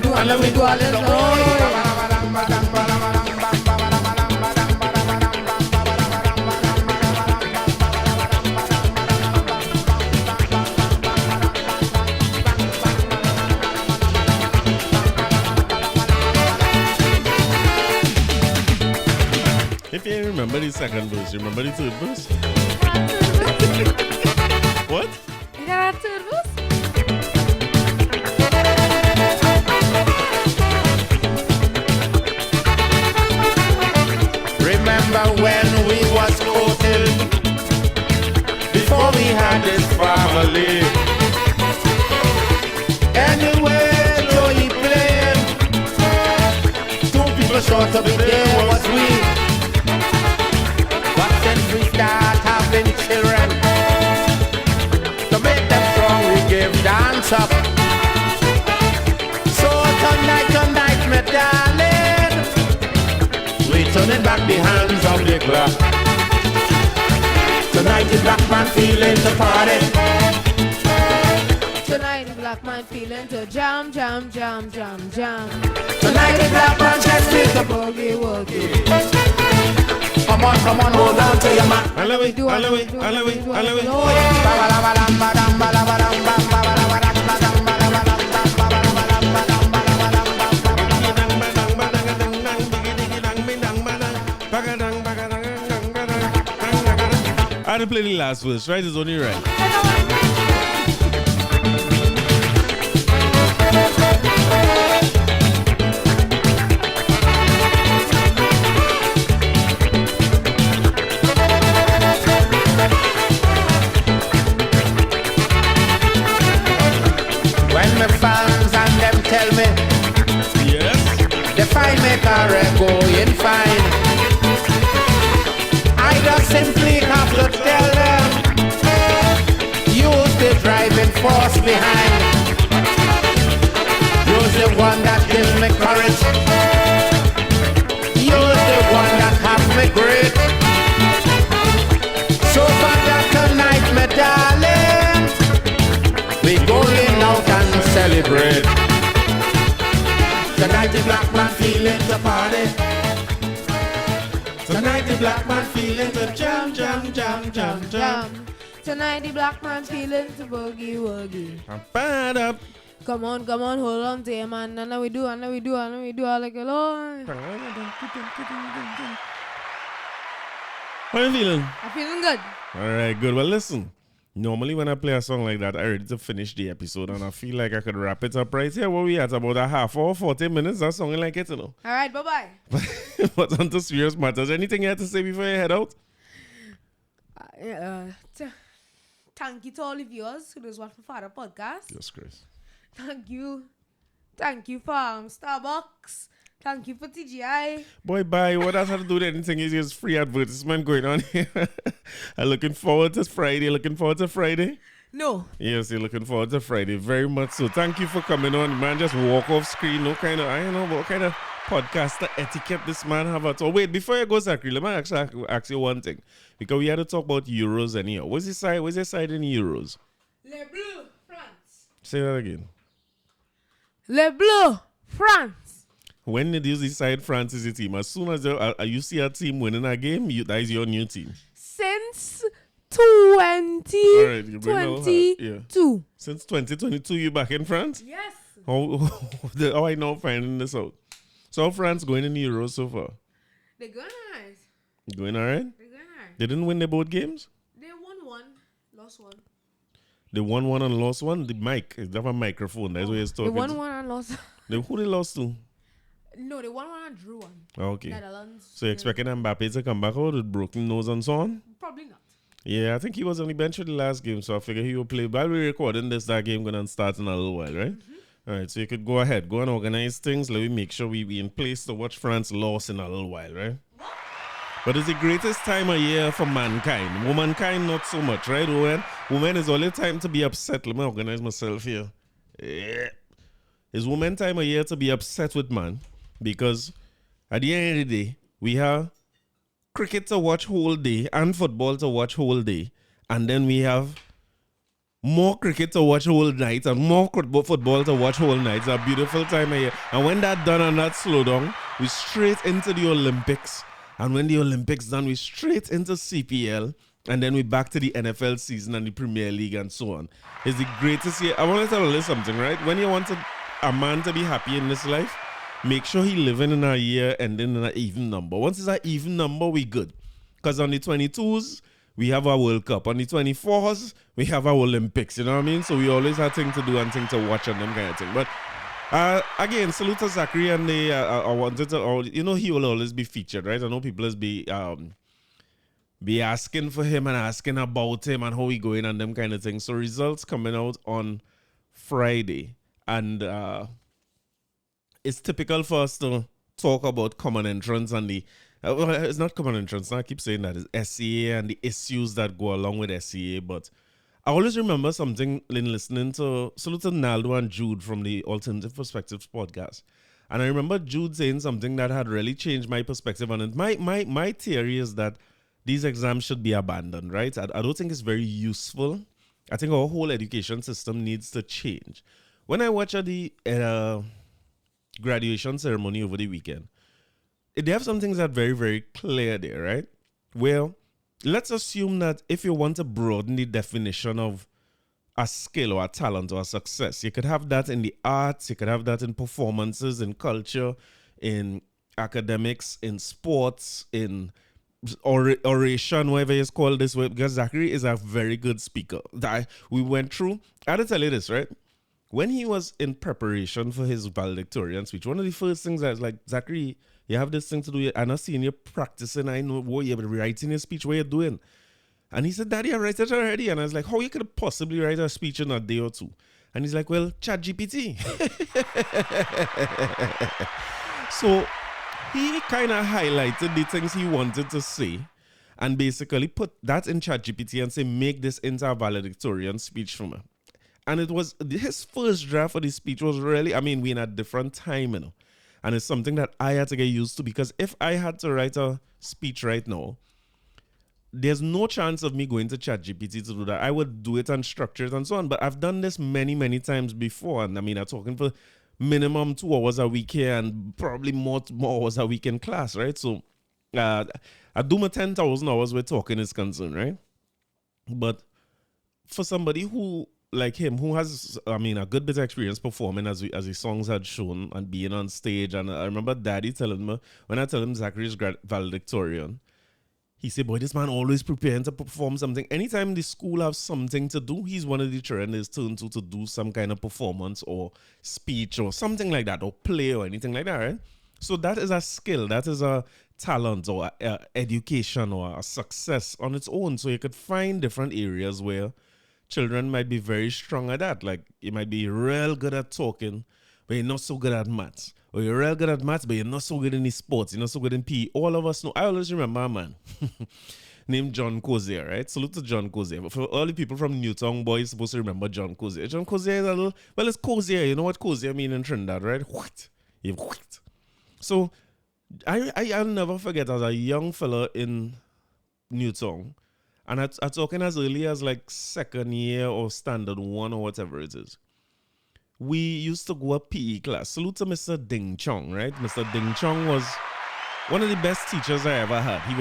If you remember the second verse, you remember the third verse? What? You got a third verse? Remember when we was courting, before we had this family. Anyway, Joey playing, 2 people short of it, there was we. But since we start having children, hands up. So tonight, my darling, we turning back the hands of the clock. Tonight the black man feeling the party. Tonight the black man feeling to jam. Tonight the black man just feel the boogie woogie. Come on, hold on to your man. I had to play the last verse, right? It's only right. When the fans and them tell me, yes, the fine maker going fine, I just simply have to tell them, use the driving force behind. Use the one that gives me courage. Use the one that has me great. So for that tonight, my darling, we going out and celebrate. Tonight the black man feeling the party. Tonight the black man feeling the jam. Tonight the black man feeling to boogie woogie. Come on, hold on to him, man. And now we do, I like a Lord. How you feeling? I'm feeling good. All right, good. Well, listen. Normally when I play a song like that, I'm ready to finish the episode and I feel like I could wrap it up right here. Where we at about a half hour, 40 minutes. That song like it, you know. All right, bye-bye. But on to serious matters. Anything you have to say before you head out? Thank you to all the viewers who does What for Father podcast. Yes, Chris. Thank you for Starbucks. Thank you for TGI. Boy, bye. What else have to do with anything is just free advertisement going on here. I'm looking forward to Friday. No. Yes, you're looking forward to Friday. Very much so. Thank you for coming on, man. Just walk off screen. No kind of, I don't know what kind of podcaster etiquette this man have at all. Wait, before you go, Zachary, let me actually ask you one thing. Because we had to talk about Euros anyhow. What's your side in Euros? Le Bleu, France. Say that again. Le Bleu, France. When did you decide France is your team? As soon as you see a team winning a game, that is your new team. Since 2022. Yeah. Since 2022, you back in France? Yes. How I know finding this out. So how France going in the Euros so far? They're going alright. Going alright? They didn't win the both games? They won one, lost one. They won one and lost one? The mic. Is that a microphone? That's what you're talking. They won one and lost. Who they lost to? No, they won one and drew one. Okay. Netherlands. So you're expecting Mbappe to come back out with broken nose and so on? Probably not. Yeah, I think he was on the bench for the last game, so I figure he will play. While we're recording this, that game going to start in a little while, right? Mm-hmm. All right, so you could go ahead, go and organize things. Let me make sure we be in place to watch France lose in a little while, right? But it's the greatest time of year for mankind. Womankind, not so much, right, Owen? Women is only time to be upset. Let me organize myself here. Yeah. It's women time of year to be upset with man. Because at the end of the day, we have cricket to watch whole day and football to watch whole day. And then we have more cricket to watch whole night and more football to watch whole night. It's a beautiful time of year. And when that done and that slow down, we straight into the Olympics. And when the Olympics done, we straight into CPL. And then we back to the NFL season and the Premier League and so on. It's the greatest year. I want to tell you something, right? When you want a man to be happy in this life, make sure he living in a year ending in an even number. Once it's an even number, we good. Because on the 22s, we have our World Cup. On the 24s, we have our Olympics. You know what I mean? So we always have things to do and things to watch and them kind of thing. But again, salute to Zachary and I wanted to, he will always be featured, right? I know people be asking for him and asking about him and how he going and them kind of things. So results coming out on Friday. And it's typical for us to talk about common entrance and the it's not common entrance. I keep saying that it's SCA and the issues that go along with SCA, but I always remember something in listening to salute to Naldo and Jude from the Alternative Perspectives podcast. And I remember Jude saying something that had really changed my perspective on it. My theory is that these exams should be abandoned, right? I don't think it's very useful. I think our whole education system needs to change. When I watch the graduation ceremony over the weekend, they have some things that are very, very clear there, right? Well, let's assume that if you want to broaden the definition of a skill or a talent or a success, you could have that in the arts, you could have that in performances, in culture, in academics, in sports, in oration, whatever it's called this way, because Zachary is a very good speaker. That we went through. I had to tell you this, right? When he was in preparation for his valedictorian speech, one of the first things I was like, Zachary, you have this thing to do. I'm not seeing you practicing. I know what you're writing your speech, what you're doing. And he said, Daddy, I write it already. And I was like, how you could possibly write a speech in a day or two? And he's like, well, ChatGPT. So he kind of highlighted the things he wanted to say and basically put that in ChatGPT and say, make this into a valedictorian speech for me. And it was his first draft of the speech was really, I mean, we're in a different time, you know. And it's something that I had to get used to, because if I had to write a speech right now, there's no chance of me going to ChatGPT to do that. I would do it and structure it and so on. But I've done this many, many times before. And I mean, I'm talking for minimum 2 hours a week here and probably more hours a week in class, right? So I do my 10,000 hours where talking is concerned, right? But for somebody who, like him, who has, I mean, a good bit of experience performing as his songs had shown and being on stage. And I remember Daddy telling me, when I tell him Zachary's valedictorian, he said, boy, this man always preparing to perform something. Anytime the school have something to do, he's one of the children is turned to do some kind of performance or speech or something like that, or play or anything like that, right? So that is a skill, that is a talent or a education or a success on its own. So you could find different areas where children might be very strong at that. Like you might be real good at talking, but you're not so good at maths. Or you're real good at maths, but you're not so good in the sports. You're not so good in PE. All of us know. I always remember a man named John Cozier, right? Salute to John Cozier. But for all the people from Newtown, boys supposed to remember John Cozier. John Cozier is a little, well, it's Cozier. You know what Cozier mean in Trinidad, right? What? What? So I'll never forget, as a young fella in Newtown, and I'm talking as early as like second year or standard 1 or whatever it is. We used to go a PE class. Salute to Mr. Ding Chong, right? Mr. Ding Chong was one of the best teachers I ever had. He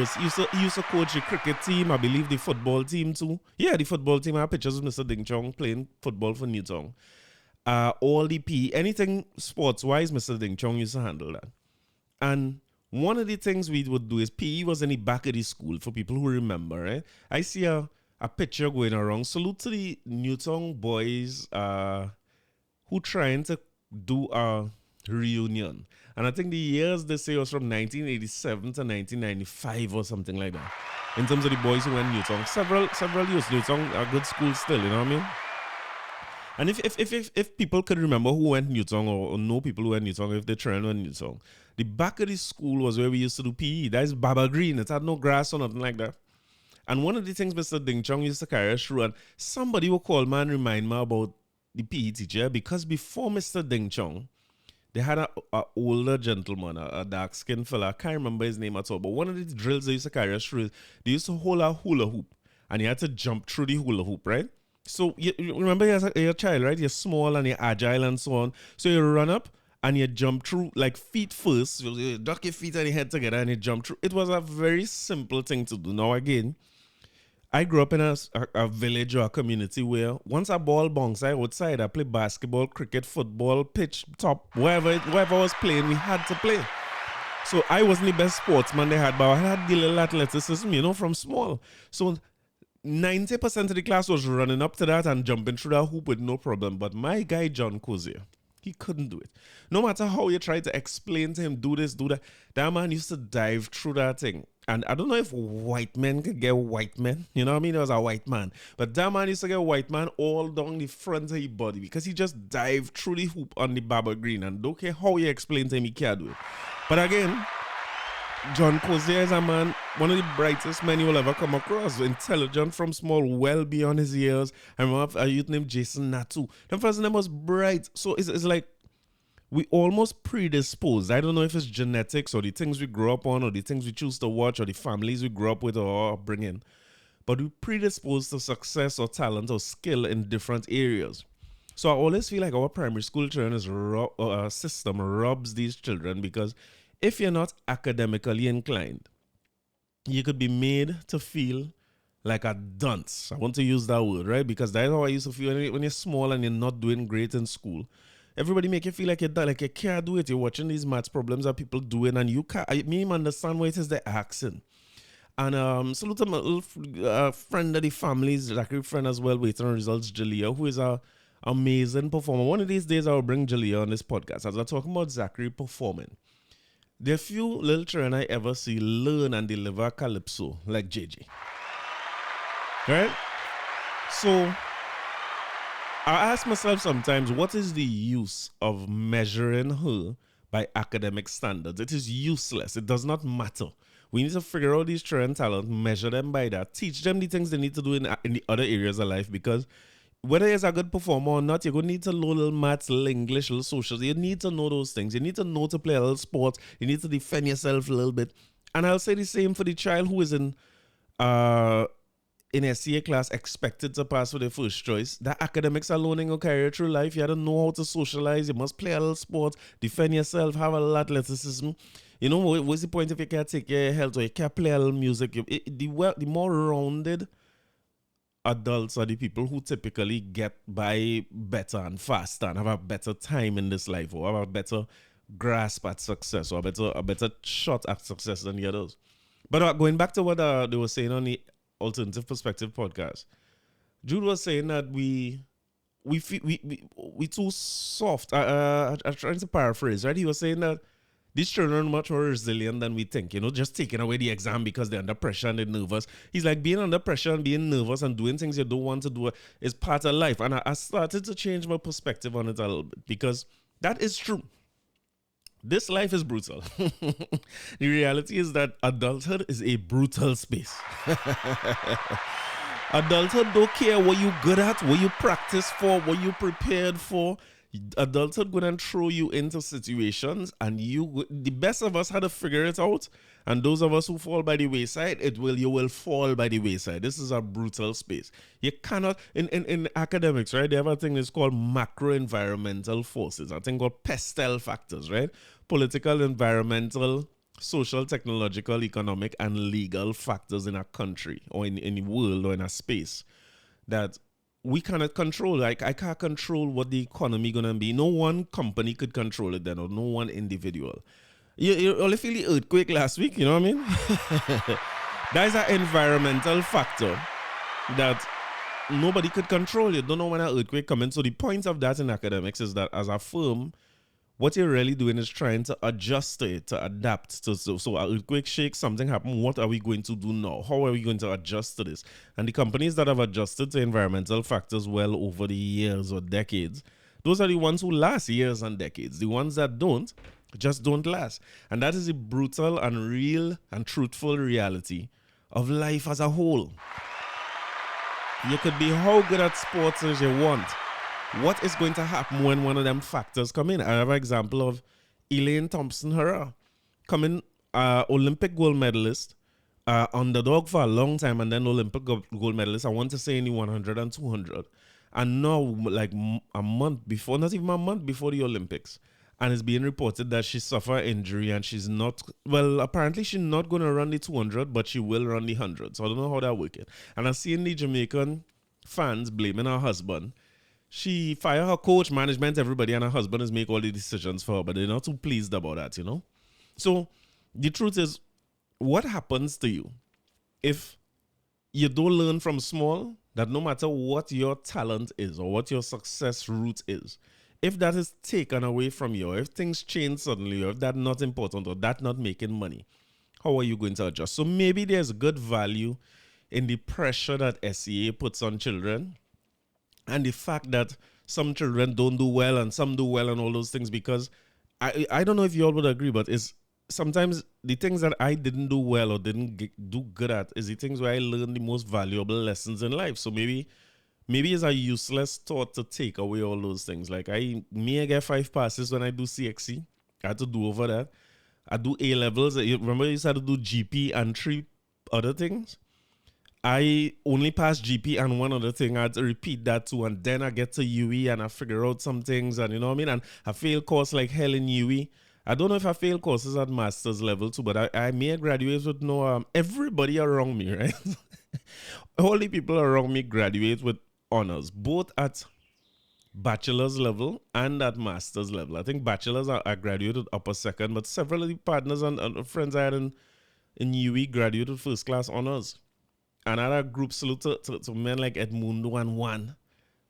used to coach the cricket team, I believe the football team too. Yeah, the football team. I have pictures of Mr. Ding Chong playing football for Newtown. All the PE, anything sports-wise, Mr. Ding Chong used to handle that. And one of the things we would do is PE was in the back of the school, for people who remember, right? I see a picture going around. Salute to the Newtown boys, who trying to do a reunion. And I think the years they say was from 1987 to 1995 or something like that. In terms of the boys who went Newtown. Several years. Newtown are good school still, you know what I mean? And if people could remember who went Newtown or know people who went Newtown, if they trained on Newtown, the back of the school was where we used to do PE. That is Baba Green. It had no grass or nothing like that. And one of the things Mr. Ding Chong used to carry us through, and somebody will call me and remind me about the PE teacher, because before Mr. Ding Chong, they had a older gentleman, a dark-skinned fella. I can't remember his name at all, but one of the drills they used to carry us through, they used to hold a hula hoop, and you had to jump through the hula hoop, right? So you remember you're a child, right? You're small and you're agile and so on. So you run up and you jump through, like feet first. You duck your feet and your head together and you jump through. It was a very simple thing to do. Now again, I grew up in a village or a community where once a ball bounce outside, I play basketball, cricket, football, pitch, top, wherever I was playing, we had to play. So I wasn't the best sportsman they had, but I had the little athleticism, you know, from small. So 90% of the class was running up to that and jumping through that hoop with no problem. But my guy, John Cozier, he couldn't do it. No matter how you try to explain to him, do this, do that, that man used to dive through that thing. And I don't know if white men could get white men. You know what I mean? He was a white man. But that man used to get white man all down the front of his body because he just dived through the hoop on the Baba Green. And don't care how you explain to him, he can't do it. But again, John Cozier is a man, one of the brightest men you will ever come across. Intelligent from small, well beyond his years. I remember a youth named Jason Natu. The first name was bright. So it's like we almost predisposed. I don't know if it's genetics or the things we grew up on or the things we choose to watch or the families we grew up with or upbringing. But we predisposed to success or talent or skill in different areas. So I always feel like our primary school children is system robs these children because if you're not academically inclined, you could be made to feel like a dunce. I want to use that word, right? Because that's how I used to feel when you're small and you're not doing great in school. Everybody make you feel like you're done, like you can't do it. You're watching these maths problems that people doing, and you can't. I mean, understand what it is they're asking. And salute to my little friend of the family, Zachary friend as well, waiting on results, Jalea, who is a amazing performer. One of these days, I'll bring Jalea on this podcast as I'm talking about Zachary performing. There are few little children I ever see learn and deliver calypso like JJ. Right? So I ask myself sometimes, what is the use of measuring her by academic standards? It is useless. It does not matter. We need to figure out these children talent, measure them by that, teach them the things they need to do in the other areas of life, because whether you're a good performer or not, you're going to need to know little maths, little English, little social. You need to know those things. You need to know to play a little sport. You need to defend yourself a little bit. And I'll say the same for the child who is in SCA class expected to pass for their first choice. That academics are learning or carry through life. You have to know how to socialize. You must play a little sport, defend yourself, have a little athleticism. You know, what's the point if you can't take care of your health or you can't play a little music? The more rounded adults are the people who typically get by better and faster and have a better time in this life or have a better grasp at success or a better shot at success than the others. But going back to what they were saying on the Alternative Perspective podcast, Jude was saying that we too soft. I'm trying to paraphrase, right? He was saying that these children are much more resilient than we think, you know, just taking away the exam because they're under pressure and they're nervous. He's like, being under pressure and being nervous and doing things you don't want to do is part of life. And I started to change my perspective on it a little bit because that is true. This life is brutal. The reality is that adulthood is a brutal space. Adulthood don't care what you're good at, what you practice for, what you prepared for. Adulthood going to throw you into situations, and the best of us had to figure it out, and those of us who fall by the wayside, you will fall by the wayside. This is a brutal space. You cannot in academics, right? They have a thing that's called macro environmental forces, a thing called pestle factors, right? Political, environmental, social, technological, economic, and legal factors in a country or in the world or in a space that we cannot control. Like, I can't control what the economy gonna be. No one company could control it then, or no one individual. You only feel the earthquake last week, you know what I mean? That is an environmental factor that nobody could control. You don't know when an earthquake comes in. So the point of that in academics is that as a firm, what you're really doing is trying to adjust to it, to adapt to. So an earthquake shakes, something happens. What are we going to do now? How are we going to adjust to this? And the companies that have adjusted to environmental factors well over the years or decades, those are the ones who last years and decades. The ones that don't, just don't last. And that is the brutal and real and truthful reality of life as a whole. You could be how good at sports as you want. What is going to happen when one of them factors come in? I have an example of Elaine Thompson-Herah coming Olympic gold medalist, underdog for a long time, and then Olympic gold medalist, I want to say in the 100 and 200. And now, like a month before, not even a month before the Olympics, and it's being reported that she suffered injury and she's not, well, apparently she's not going to run the 200, but she will run the 100. So I don't know how that working. And I'm seeing the Jamaican fans blaming her husband. She fired her coach, management, everybody, and her husband is making all the decisions for her, but they're not too pleased about that, you know? So the truth is, what happens to you if you don't learn from small that no matter what your talent is or what your success route is, if that is taken away from you, or if things change suddenly, or if that's not important, or that not making money, how are you going to adjust? So maybe there's good value in the pressure that SEA puts on children, and the fact that some children don't do well and some do well and all those things, because I don't know if you all would agree, but it's sometimes the things that I didn't do well or didn't do good at is the things where I learned the most valuable lessons in life. So maybe it's a useless thought to take away all those things. Like I get 5 passes when I do CXC. I had to do over that. I do A levels. You remember, you used to have to do GP and 3 other things. I only passed GP and 1 other thing. I had to repeat that too, and then I get to UE and I figure out some things, and you know what I mean. And I failed course like hell in UE. I don't know if I failed courses at master's level too, but I may graduate with no everybody around me, right? All the people around me graduate with honors, both at bachelor's level and at master's level. I think bachelor's I graduated upper second, but several of the partners and friends I had in UE graduated first class honors. And I had a group salute to men like Edmundo and Juan.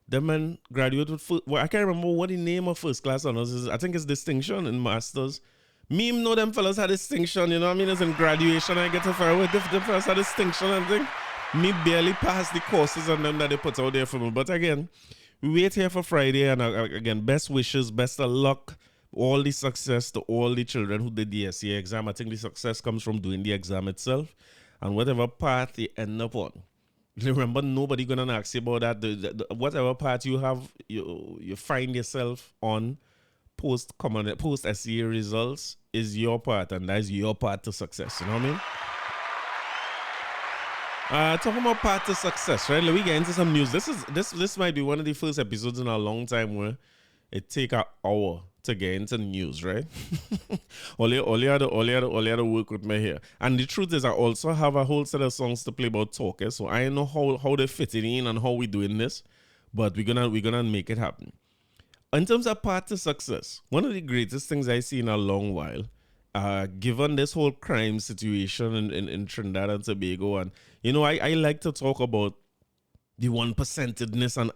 Them men graduated with well, I can't remember what the name of first class honors is. I think it's distinction in masters. Me know them fellas had distinction, you know what I mean? It's in graduation I get to fire with different fellas had distinction and thing. Me barely passed the courses on them that they put out there for me. But again, we wait here for Friday, and again, best wishes, best of luck, all the success to all the children who did the SCA exam. I think the success comes from doing the exam itself, and whatever path they end up on. Remember, nobody gonna ask you about that. Whatever path you have, you find yourself on post SCA results is your path, and that is your path to success. You know what I mean? Talking about path to success, right? Let me get into some news. This might be one of the first episodes in a long time where it take an hour to get into news, right? all you had to work with me here. And the truth is, I also have a whole set of songs to play about talk. So I know how they fit in and how we doing this, but we're gonna make it happen. In terms of path to success, one of the greatest things I see in a long while, given this whole crime situation in Trinidad and Tobago, and you know, I like to talk about the 1%edness, and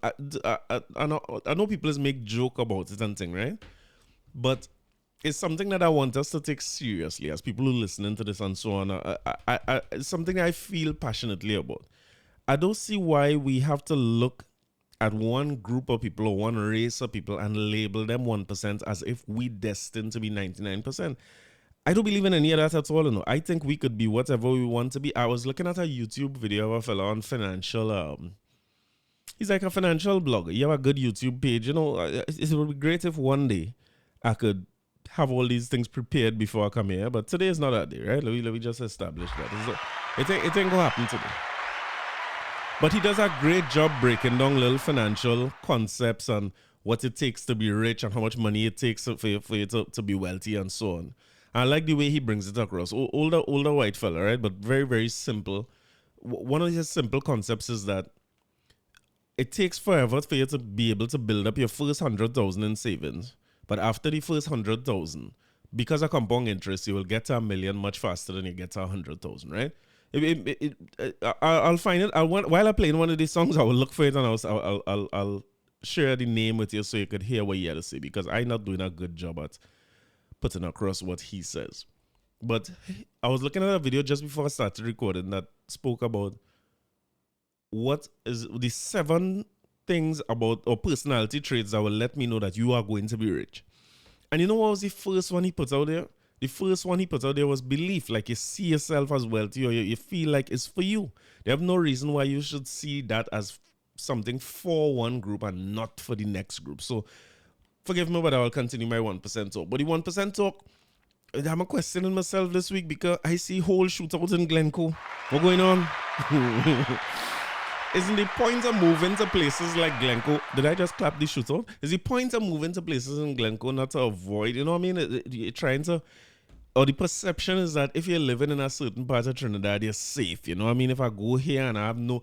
I know people make joke about it and thing, right? But it's something that I want us to take seriously as people who are listening to this and so on. It's something I feel passionately about. I don't see why we have to look at one group of people or one race of people and label them 1% as if we destined to be 99%. I don't believe in any of that at all. No. I think we could be whatever we want to be. I was looking at a YouTube video of a fellow on financial. He's like a financial blogger. You have a good YouTube page. You know, it would be great if one day I could have all these things prepared before I come here. But today is not that day, right? Let me just establish that. It ain't gonna happen today. But he does a great job breaking down little financial concepts and what it takes to be rich and how much money it takes for you to be wealthy and so on. I like the way he brings it across. Older white fella, right? But very, very simple. One of his simple concepts is that it takes forever for you to be able to build up your first 100,000 in savings. But after the first 100,000, because of compound interest, you will get to $1 million much faster than you get to 100,000, right? I'll find it. While I'm playing one of these songs, I will look for it and I'll share the name with you so you could hear what he had to say, because I'm not doing a good job at putting across what he says. But I was looking at a video just before I started recording that spoke about what is the 7 things about or personality traits that will let me know that you are going to be rich. And you know what was the first one he put out there? The first one he put out there was belief. Like you see yourself as wealthy, or you feel like it's for you. They have no reason why you should see that as something for one group and not for the next group. So forgive me, but I will continue my 1% talk. But the 1% talk, I'm questioning myself this week because I see whole shootouts in Glencoe. What's going on? Isn't the point of moving to places like Glencoe? Did I just clap the shootout? Is the point of moving to places in Glencoe not to avoid, you know what I mean? You're trying to, or the perception is that if you're living in a certain part of Trinidad, you're safe. You know what I mean? If I go here and I have no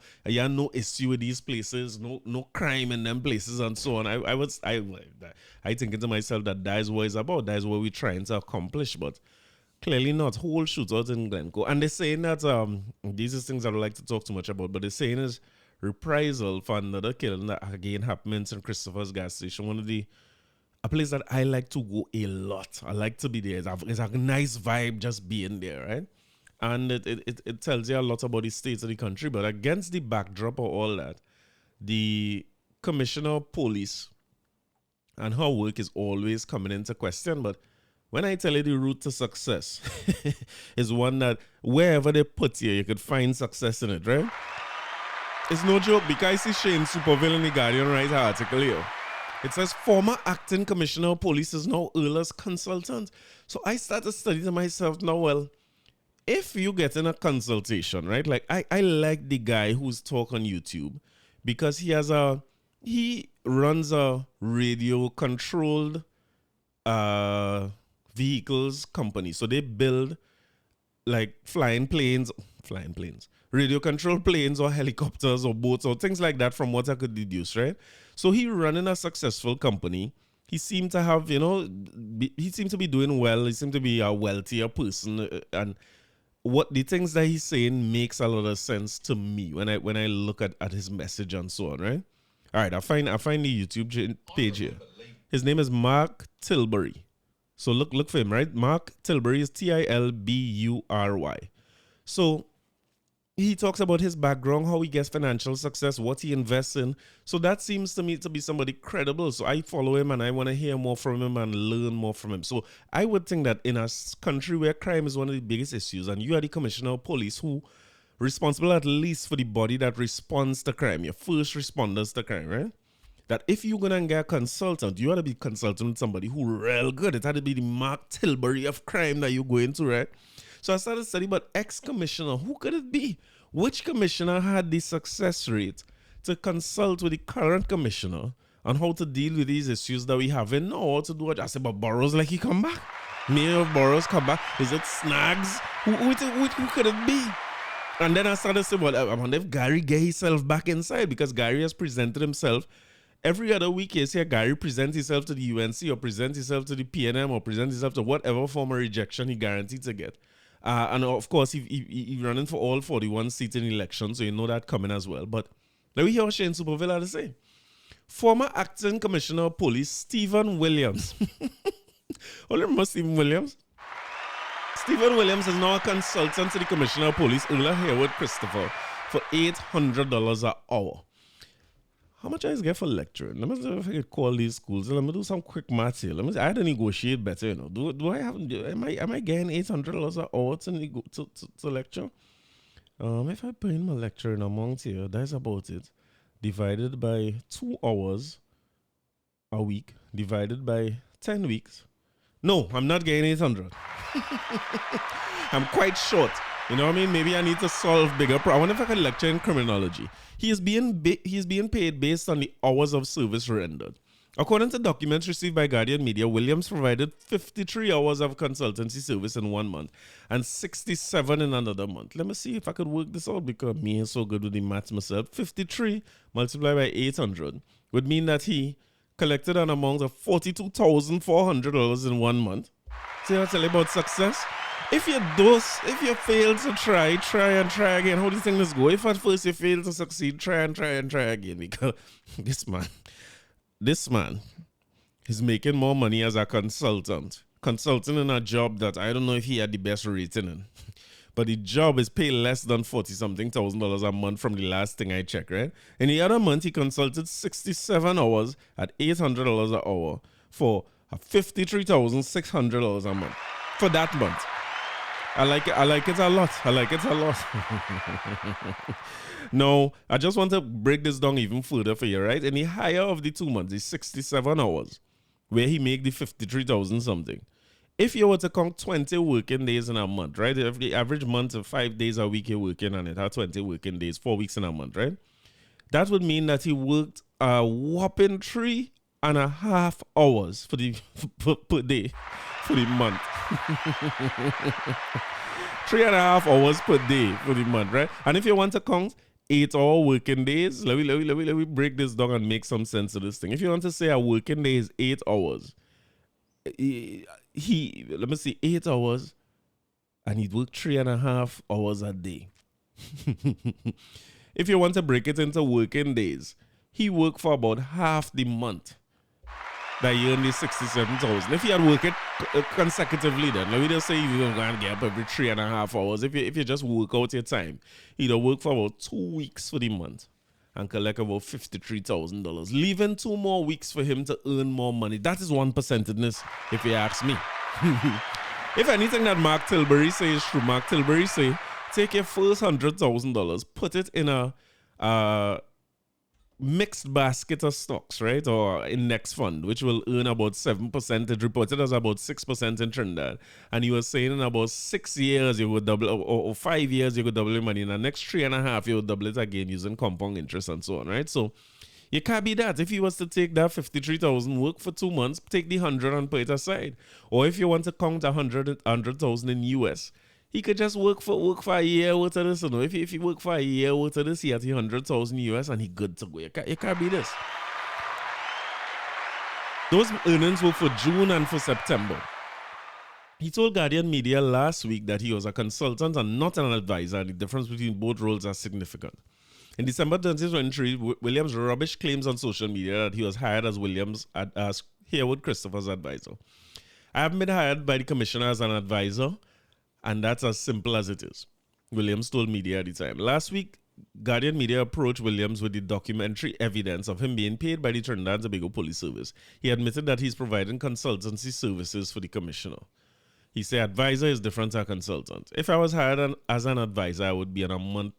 issue with these places, no crime in them places and so on, I thinking to myself that is what it's about. That is what we're trying to accomplish, but clearly not. Whole shootouts in Glencoe. And they're saying that, these are things I don't like to talk too much about, but they're saying is reprisal for another killing that again happened in Christopher's gas station. A place that I like to go a lot. I like to be there. It's a nice vibe just being there, right? And it tells you a lot about the state of the country. But against the backdrop of all that, the commissioner of police and her work is always coming into question. But When I tell you the route to success is one that wherever they put you, you could find success in it, right? It's no joke because I see Shane Superville in the Guardian write an article here. It says former acting commissioner of police is now Erla's consultant. So I started studying to myself now, well, if you get in a consultation, right? Like I like the guy who's talk on YouTube because he runs a radio controlled vehicles company. So they build like flying planes, radio controlled planes or helicopters or boats or things like that from what I could deduce, right? So he running a successful company. He seemed to have, he seemed to be doing well. He seemed to be a wealthier person. And what the things that he's saying makes a lot of sense to me when I look at his message and so on, right? All right, I find the YouTube page here. His name is Mark Tilbury. So look for him, right? Mark Tilbury is Tilbury. So he talks about his background, how he gets financial success, what he invests in. So that seems to me to be somebody credible. So I follow him and I want to hear more from him and learn more from him. So I would think that in a country where crime is one of the biggest issues and you are the commissioner of police who responsible at least for the body that responds to crime, your first responders to crime, right? That if you're going to get a consultant, you ought to be consulting with somebody who real good. It had to be the Mark Tilbury of crime that you're going to, right? So I started studying, but ex-commissioner, who could it be? Which commissioner had the success rate to consult with the current commissioner on how to deal with these issues that we have in now? Or to do what I said, but Burroughs, like he come back? Mayor of Burroughs come back? Is it Snags? Who could it be? And then I started saying, well, I wonder if Gary get himself back inside because Gary has presented himself. Every other week, you see Gary present himself to the UNC or present himself to the PNM or present himself to whatever form of rejection he guaranteed to get. And of course, he running for all 41 seats in the election, so you know that coming as well. But let me hear what Shane Superville had to say. Former acting commissioner of police, Stephen Williams. Only remember Stephen Williams? Stephen Williams is now a consultant to the commissioner of police, Erla Hayward Christopher, for $800 an hour. How much I get for lecturing? Let me see if I could call these schools. Let me do some quick math here. I had to negotiate better, Do I have? Am I getting $800 an hour to lecture? If I put in my lecturing amount here, that's about it. Divided by 2 hours a week, divided by 10 weeks. No, I'm not getting 800. I'm quite short. You know what I mean? Maybe I need to solve bigger problems. I wonder if I can lecture in criminology. He is being paid based on the hours of service rendered. According to documents received by Guardian Media, Williams provided 53 hours of consultancy service in 1 month and 67 in another month. Let me see if I could work this out because me is so good with the maths myself. 53 multiplied by 800 would mean that he collected an amount of $42,400 in 1 month. See what I tell you about success? If you fail to try again. How do you think this go? If at first you fail to succeed, try again. Because this man is making more money as a consulting in a job that I don't know if he had the best rating in. But the job is paid less than $40-something thousand a month from the last thing I checked, right? In the other month, he consulted 67 hours at $800 an hour for $53,600 a month for that month. I like it a lot. No, I just want to break this down even further for you, right? In the higher of the 2 months, the 67 hours, where he make the 53,000 something. If you were to count 20 working days in a month, right? If the average month of 5 days a week you're working on it, 20 working days, 4 weeks in a month, right? That would mean that he worked a whopping 3.5 hours per day for the month. 3.5 hours per day for the month, right? And if you want to count 8-hour working days, let me break this down and make some sense of this thing. If you want to say a working day is 8 hours, let me see, 8 hours, and he'd work 3.5 hours a day. If you want to break it into working days, he worked for about half the month that he earned the 67,000. If he had worked it consecutively, then let me just say you're going to get up every 3.5 hours. If you just work out your time, he'd work for about 2 weeks for the month. and collect about $53,000, leaving 2 more weeks for him to earn more money. That is 1%, if you ask me. If anything that Mark Tilbury says is true, Mark Tilbury say, take your first $100,000, put it in a mixed basket of stocks, right? Or index fund, which will earn about 7%. It reported as about 6% in Trinidad. And he was saying in about 6 years you would double, or 5 years you could double your money. In the next 3.5, you would double it again using compound interest and so on, right? So you can't be that. If he was to take that 53,000, work for 2 months, take the 100 and put it aside. Or if you want to count 100,000 in US, he could just work for a year worth of this. You know? If he work for a year worth of this, he has 100,000 US and he good to go. You can't be this. Those earnings were for June and for September. He told Guardian Media last week that he was a consultant and not an advisor, and the difference between both roles are significant. In December 2023, Williams rubbish claims on social media that he was hired as as Haywood Christopher's advisor. I haven't been hired by the commissioner as an advisor, and that's as simple as it is, Williams told media at the time. Last week, Guardian Media approached Williams with the documentary evidence of him being paid by the Trinidad and Tobago Police Service. He admitted that he's providing consultancy services for the commissioner. He said advisor is different to a consultant. If I was hired as an advisor, I would be on a month.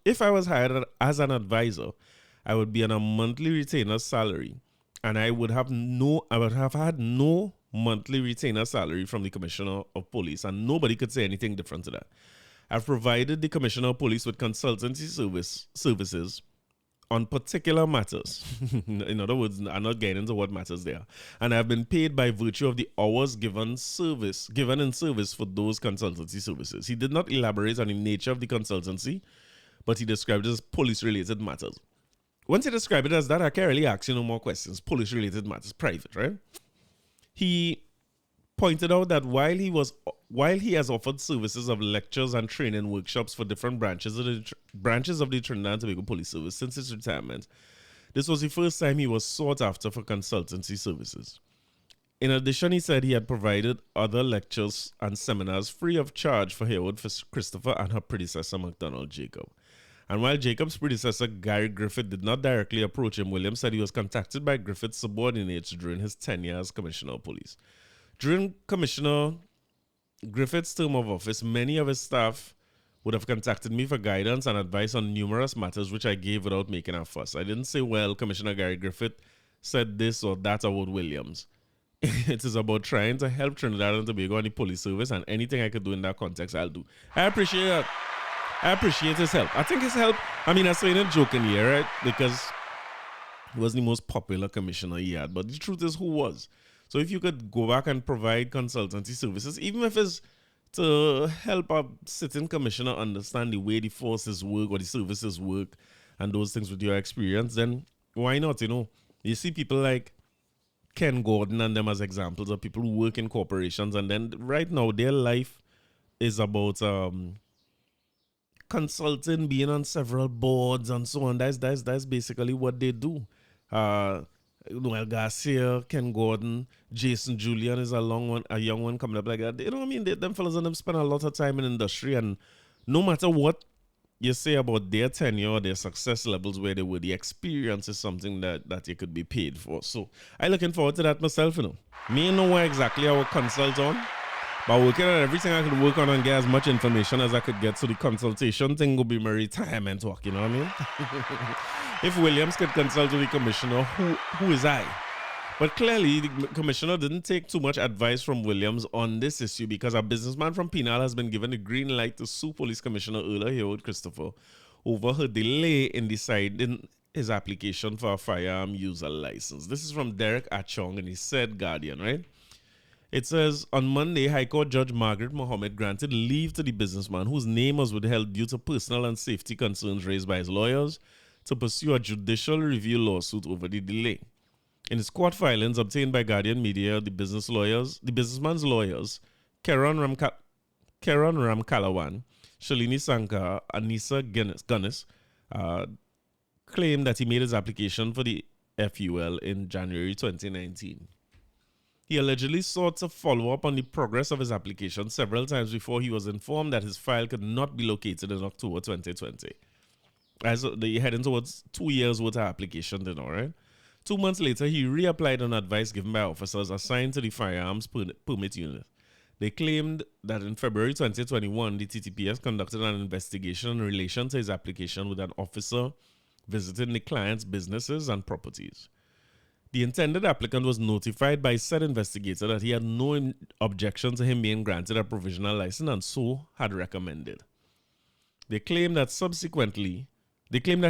If I was hired as an advisor, I would be on a monthly retainer salary, and I would have had no monthly retainer salary from the Commissioner of Police, and nobody could say anything different to that. I've provided the Commissioner of Police with consultancy services on particular matters. In other words, I'm not getting into what matters there. And I've been paid by virtue of the hours given in service for those consultancy services. He did not elaborate on the nature of the consultancy, but he described it as police-related matters. Once he described it as that, I can't really ask you no more questions. Police-related matters, private, right? He pointed out that while he has offered services of lectures and training workshops for different branches of the Trinidad and Tobago Police Service since his retirement, this was the first time he was sought after for consultancy services. In addition, he said he had provided other lectures and seminars free of charge for Haywood Christopher and her predecessor, McDonald Jacob. And while Jacob's predecessor, Gary Griffith, did not directly approach him, Williams said he was contacted by Griffith's subordinates during his tenure as Commissioner of Police. During Commissioner Griffith's term of office, many of his staff would have contacted me for guidance and advice on numerous matters, which I gave without making a fuss. I didn't say, well, Commissioner Gary Griffith said this or that about Williams. It is about trying to help Trinidad and Tobago and the police service, and anything I could do in that context, I'll do. I appreciate that. I appreciate his help. I think his help, I mean, I say it jokingly, right? Because he was the most popular commissioner he had. But the truth is, who was? So if you could go back and provide consultancy services, even if it's to help a sitting commissioner understand the way the forces work or the services work and those things with your experience, then why not, you know? You see people like Ken Gordon and them as examples of people who work in corporations, and then right now their life is about consulting, being on several boards and so on. That's basically what they do. Noel Garcia, Ken Gordon, Jason Julian is a young one coming up like that. You know what I mean? Them fellas and them spend a lot of time in industry, and no matter what you say about their tenure or their success levels where they were, the experience is something that you could be paid for. So I'm looking forward to that myself, you know. Me know what exactly I will consult on, but working on everything I could work on and get as much information as I could get. So the consultation thing will be my retirement work, you know what I mean? If Williams could consult with the commissioner, who is I? But clearly, the commissioner didn't take too much advice from Williams on this issue, because a businessman from Penal has been given a green light to sue Police Commissioner Erla Haywood Christopher over her delay in deciding his application for a firearm user license. This is from Derek Achong and he said Guardian, right? It says, on Monday, High Court Judge Margaret Mohammed granted leave to the businessman, whose name was withheld due to personal and safety concerns raised by his lawyers, to pursue a judicial review lawsuit over the delay. In his court filings obtained by Guardian Media, the businessman's lawyers, Karan Ramkalawan, Shalini Sankar, and Nisa Gunnis, claimed that he made his application for the FUL in January 2019. He allegedly sought to follow up on the progress of his application several times before he was informed that his file could not be located in October 2020. as they heading towards 2 years worth of application, you know, right? 2 months later, he reapplied on advice given by officers assigned to the firearms permit unit. They claimed that in February 2021, the TTPS conducted an investigation in relation to his application with an officer visiting the client's businesses and properties. The intended applicant was notified by said investigator that he had no objection to him being granted a provisional license and so had recommended. They claimed that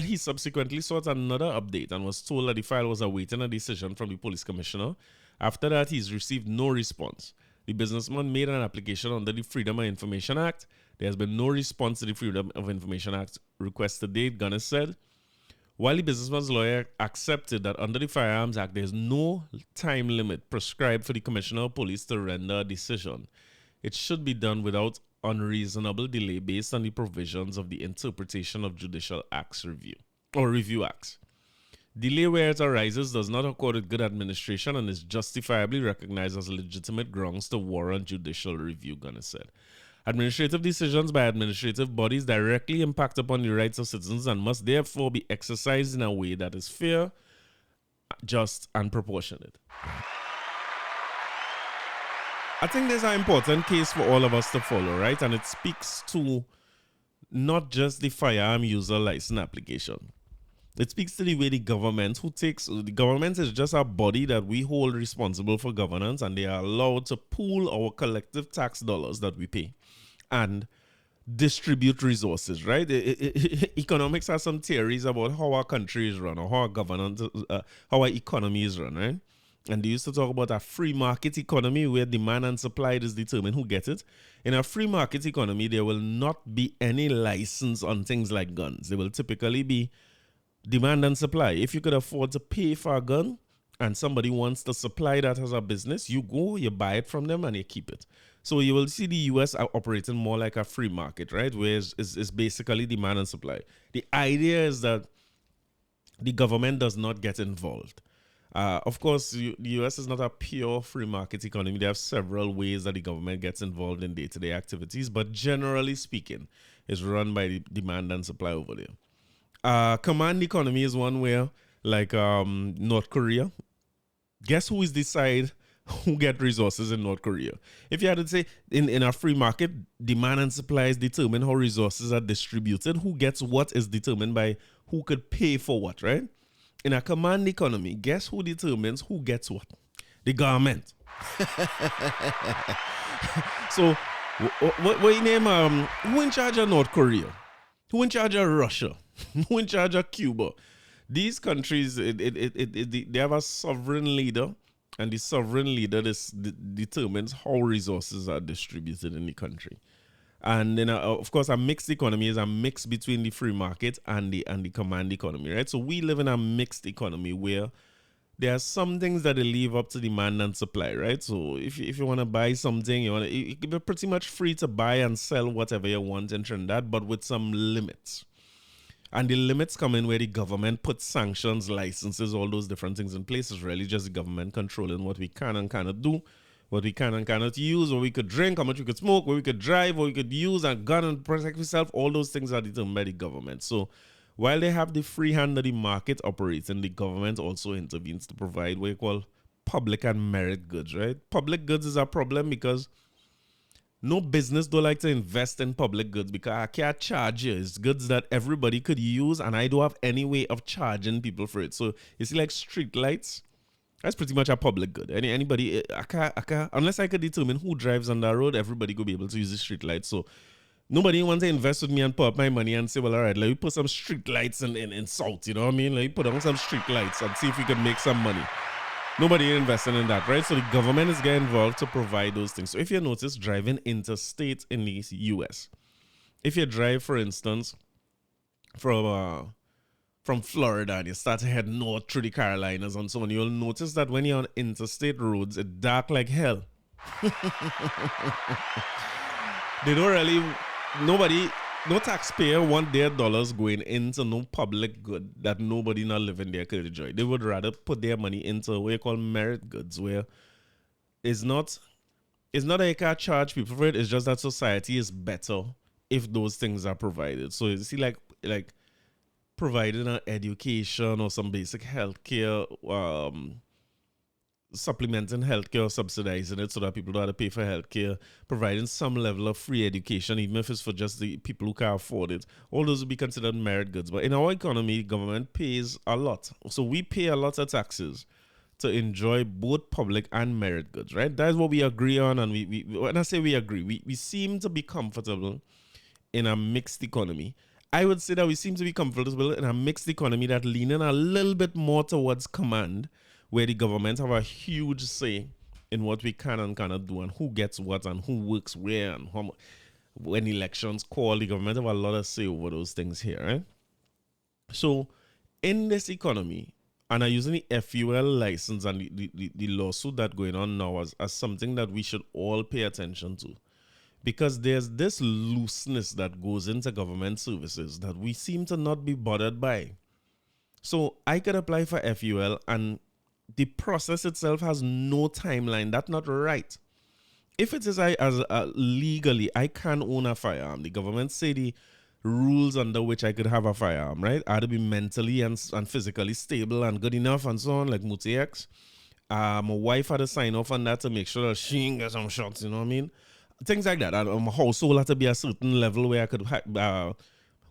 he subsequently sought another update and was told that the file was awaiting a decision from the police commissioner. After that, he's received no response. The businessman made an application under the Freedom of Information Act. There has been no response to the Freedom of Information Act request to date, Gunner said. While the businessman's lawyer accepted that under the Firearms Act, there is no time limit prescribed for the Commissioner of Police to render a decision, it should be done without unreasonable delay based on the provisions of the Interpretation of Judicial Acts Review Acts. Delay where it arises does not accord with good administration and is justifiably recognized as legitimate grounds to warrant judicial review, Gunner said. Administrative decisions by administrative bodies directly impact upon the rights of citizens and must therefore be exercised in a way that is fair, just, and proportionate. I think there's an important case for all of us to follow, right? And it speaks to not just the firearm user license application. It speaks to the way the government is just a body that we hold responsible for governance, and they are allowed to pool our collective tax dollars that we pay and distribute resources, right? Economics has some theories about how our country is run or how our governance, how our economy is run, right? And they used to talk about a free market economy where demand and supply is determined who gets it. In a free market economy, there will not be any license on things like guns. There will typically be demand and supply. If you could afford to pay for a gun and somebody wants to supply that as a business, you go, you buy it from them and you keep it. So you will see the US operating more like a free market, right? Where it's basically demand and supply. The idea is that the government does not get involved. Of course, the US is not a pure free market economy. They have several ways that the government gets involved in day-to-day activities, but generally speaking, it's run by the demand and supply over there. Command economy is one where, like North Korea, guess who is decide who get resources in North Korea? If you had to say in a free market, demand and supply is determined how resources are distributed. Who gets what is determined by who could pay for what, right? In a command economy, guess who determines who gets what? The government. So, what you name? Who in charge of North Korea? Who in charge of Russia? Who in charge of Cuba? These countries, they have a sovereign leader, and the sovereign leader determines how resources are distributed in the country. And then, of course, a mixed economy is a mix between the free market and the command economy, right? So we live in a mixed economy where there are some things that they leave up to demand and supply, right? So if you want to buy something, you can be pretty much free to buy and sell whatever you want in Trinidad, but with some limits. And the limits come in where the government puts sanctions, licenses, all those different things in place. It's really just the government controlling what we can and cannot do, what we can and cannot use, what we could drink, how much we could smoke, what we could drive, what we could use a gun and protect ourselves. All those things are determined by the government. So while they have the free hand that the market operates in, the government also intervenes to provide what you call public and merit goods, right? Public goods is a problem because no business don't like to invest in public goods because I can't charge you. It's goods that everybody could use and I don't have any way of charging people for it. So you see like street lights, that's pretty much a public good. Anybody, unless I could determine who drives on that road, everybody could be able to use the street lights. So nobody wants to invest with me and put up my money and say, well, all right, let me put some street lights in South, you know what I mean? Let me put on some street lights and see if we can make some money. Nobody investing in that, right? So the government is getting involved to provide those things. So if you notice driving interstate in the US, if you drive, for instance, from Florida and you start to head north through the Carolinas and so on, you'll notice that when you're on interstate roads, it's dark like hell. They don't really, no taxpayer want their dollars going into no public good that nobody not living there could enjoy. They would rather put their money into what you call merit goods, where it's not that you can't charge people for it, it's just that society is better if those things are provided. So you see, like providing an education or some basic healthcare, supplementing healthcare or subsidizing it so that people don't have to pay for healthcare, providing some level of free education, even if it's for just the people who can't afford it. All those would be considered merit goods. But in our economy, government pays a lot. So we pay a lot of taxes to enjoy both public and merit goods, right? That's what we agree on. And we when I say we agree, we seem to be comfortable in a mixed economy. I would say that we seem to be comfortable in a mixed economy that leaning a little bit more towards command, where the government have a huge say in what we can and cannot do and who gets what and who works where and how, when elections call, the government have a lot of say over those things here, right? So in this economy, and I'm using the FUL license and the lawsuit that's going on now as something that we should all pay attention to. Because there's this looseness that goes into government services that we seem to not be bothered by. So I could apply for FUL and the process itself has no timeline. That's not right. If it is legally, I can own a firearm. The government say the rules under which I could have a firearm, right? I had to be mentally and physically stable and good enough and so on, like MUTX. My wife had to sign off on that to make sure that she ain't get some shots, you know what I mean? Things like that. And my household had to be a certain level where I could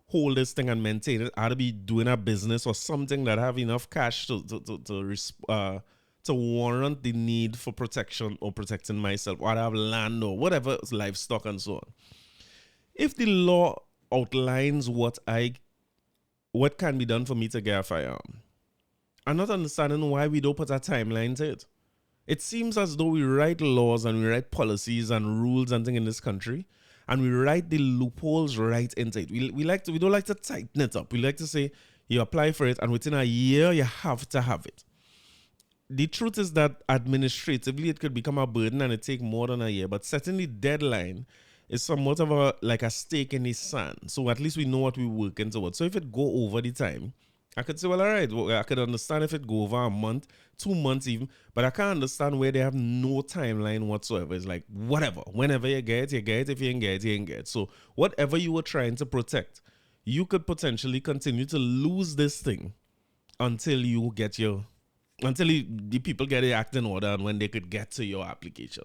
hold this thing and maintain it. I had to be doing a business or something that have enough cash to warrant the need for protection or protecting myself, or I have land or whatever, livestock and so on. If the law outlines what can be done for me to get a firearm, I'm not understanding why we don't put a timeline to it. It seems as though we write laws and we write policies and rules and things in this country, and we write the loopholes right into it. We don't like to tighten it up. We like to say you apply for it and within a year you have to have it. The truth is that administratively it could become a burden and it take more than a year, but setting the deadline is somewhat of a stake in the sand. So at least we know what we're working towards. So if it go over the time, I could say, well, all right, I could understand if it go over a month, 2 months even, but I can't understand where they have no timeline whatsoever. It's like, whatever. Whenever you get it, you get it. If you ain't get it, you ain't get it. So whatever you were trying to protect, you could potentially continue to lose this thing until the people get the act in order and when they could get to your application.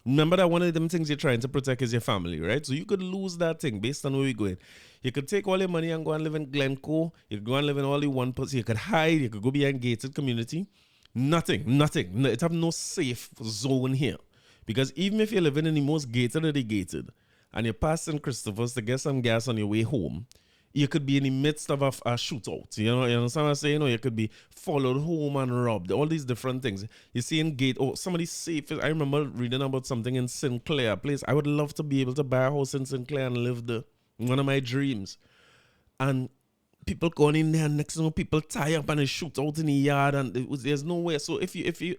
Remember that one of them things you're trying to protect is your family, right? So you could lose that thing based on where we're going. You could take all your money and go and live in Glencoe. You could go and live in all the one person. You could hide. You could go be in a gated community. Nothing. It have no safe zone here. Because even if you're living in the most gated of the gated and you're passing Christopher's to get some gas on your way home, you could be in the midst of a shootout. You understand what I'm saying? You could be followed home and robbed. All these different things. You see in gate, some of these safe. I remember reading about something in Sinclair place. I would love to be able to buy a house in Sinclair and live there. One of my dreams. And people going in there, next thing people tie up and they shoot out in the yard, and there's no way. So if you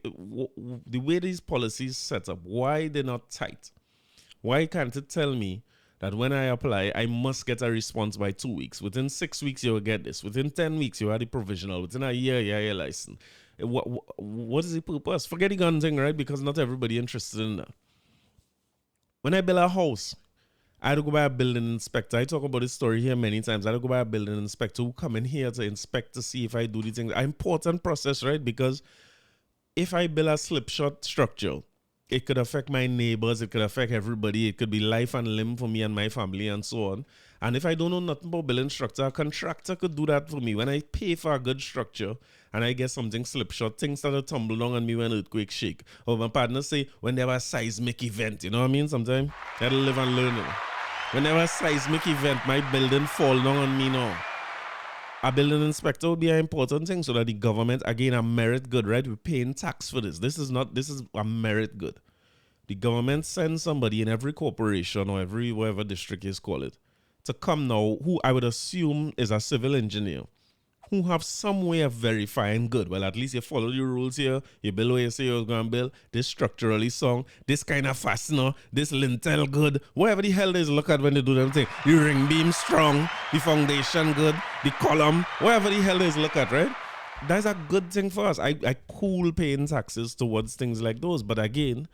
the way these policies set up, why they're not tight? Why can't it tell me that when I apply, I must get a response by 2 weeks. Within 6 weeks, you will get this. Within 10 weeks, you have the provisional. Within a year, you have your license. What is the purpose? Forget the gun thing, right? Because not everybody interested in that. When I build a house, I had to go by a building inspector. I talk about this story here many times. I had to go by a building inspector who come in here to inspect to see if I do the things. An important process, right? Because if I build a slipshot structure, it could affect my neighbors. It could affect everybody. It could be life and limb for me and my family and so on. And if I don't know nothing about building structure, a contractor could do that for me. When I pay for a good structure and I get something slipshot, things start to tumble down on me when earthquake shake. Or my partner say, when there was a seismic event, you know what I mean? Sometimes I had to live and learn it. When there was a seismic event, my building fall down on me now. A building inspector would be an important thing so that the government, again, a merit good, right? We're paying tax for this. This is a merit good. The government sends somebody in every corporation or every whatever district you call it to come now, who I would assume is a civil engineer, who have some way of verifying good. Well, at least you follow the rules here. You build what you say you're going to build. This structurally sound. This kind of fastener. This lintel good. Whatever the hell they look at when they do them thing. The ring beam strong. The foundation good. The column. Whatever the hell they look at, right? That's a good thing for us. I cool paying taxes towards things like those. But again,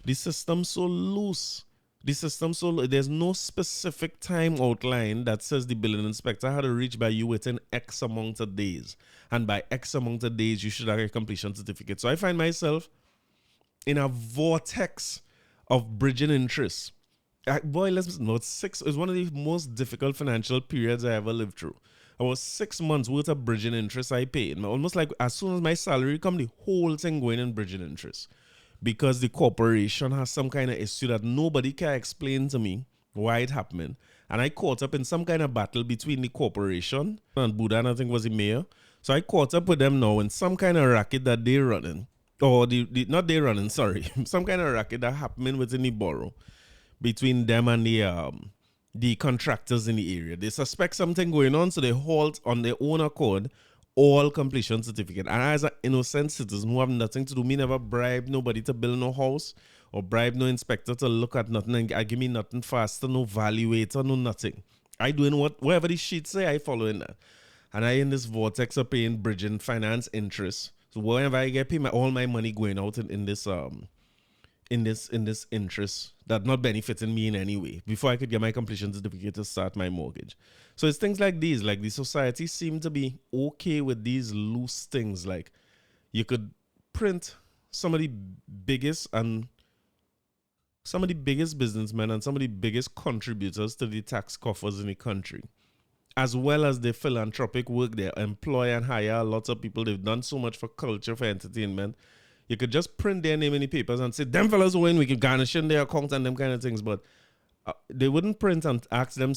the system's so loose The system, so there's no specific time outline that says the billing inspector had to reach by you within X amount of days. And by X amount of days, you should have a completion certificate. So I find myself in a vortex of bridging interest. Boy, let's know, it's one of the most difficult financial periods I ever lived through. I was 6 months worth of bridging interest I paid. Almost like as soon as my salary come, the whole thing going in bridging interest. Because the corporation has some kind of issue that nobody can explain to me why it happened. And I caught up in some kind of battle between the corporation and Buddha, I think was the mayor. So I caught up with them now in some kind of racket that they're running. Or not they running, sorry. Some kind of racket that happening within the borough between them and the contractors in the area. They suspect something going on, so they halt on their own accord all completion certificate. And as an innocent citizen who have nothing to do, me never bribe nobody to build no house or bribe no inspector to look at nothing and give me nothing faster, no valuator, no nothing. I doing whatever the sheet say, I following that. And I in this vortex of paying bridging finance interest. So whenever I get paid, all my money going out in this interest that not benefiting me in any way before I could get my completion certificate to start my mortgage. So it's things like these, like the society seem to be okay with these loose things. Like you could print some of the biggest businessmen and some of the biggest contributors to the tax coffers in the country, as well as the philanthropic work they employ and hire lots of people. They've done so much for culture, for entertainment. You could just print their name in the papers and say, them fellas win, we could garnish in their account and them kind of things. But they wouldn't print and ask them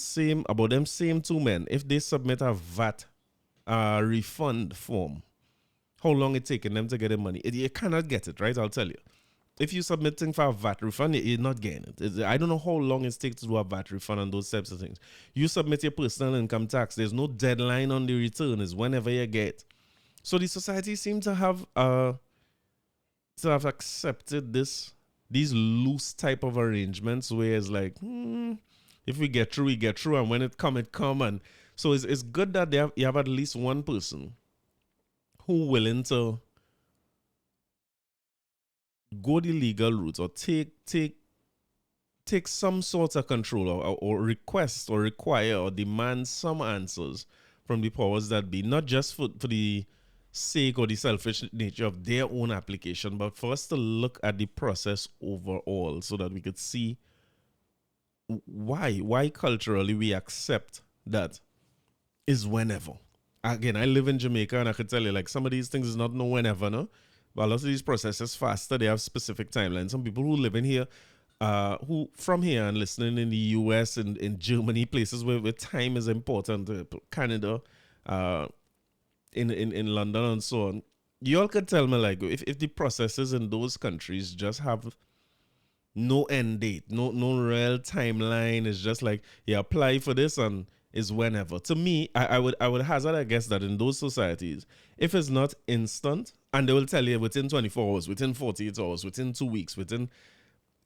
about them same two men if they submit a VAT refund form. How long it taking them to get the money? You cannot get it, right? I'll tell you. If you submitting for a VAT refund, you're not getting it. I don't know how long it takes to do a VAT refund and those types of things. You submit your personal income tax. There's no deadline on the return. It's whenever you get. So the society seems to have accepted these loose type of arrangements where it's like, if we get through, we get through, and when it come. And so it's good that you have at least one person who willing to go the legal route or take some sort of control or request or require or demand some answers from the powers that be, not just for the sake or the selfish nature of their own application, but for us to look at the process overall so that we could see why culturally we accept that is whenever. Again, I live in Jamaica and I could tell you, like, some of these things is not no whenever, no? But a lot of these processes faster, they have specific timelines. Some people who live in here, who from here and listening in the US and in Germany, places where time is important, Canada, in London and so on, you all could tell me, like, if the processes in those countries just have no end date, no real timeline, it's just like you apply for this and is whenever. To me, I would hazard a guess that in those societies, if it's not instant, and they will tell you within 24 hours, within 48 hours, within 2 weeks,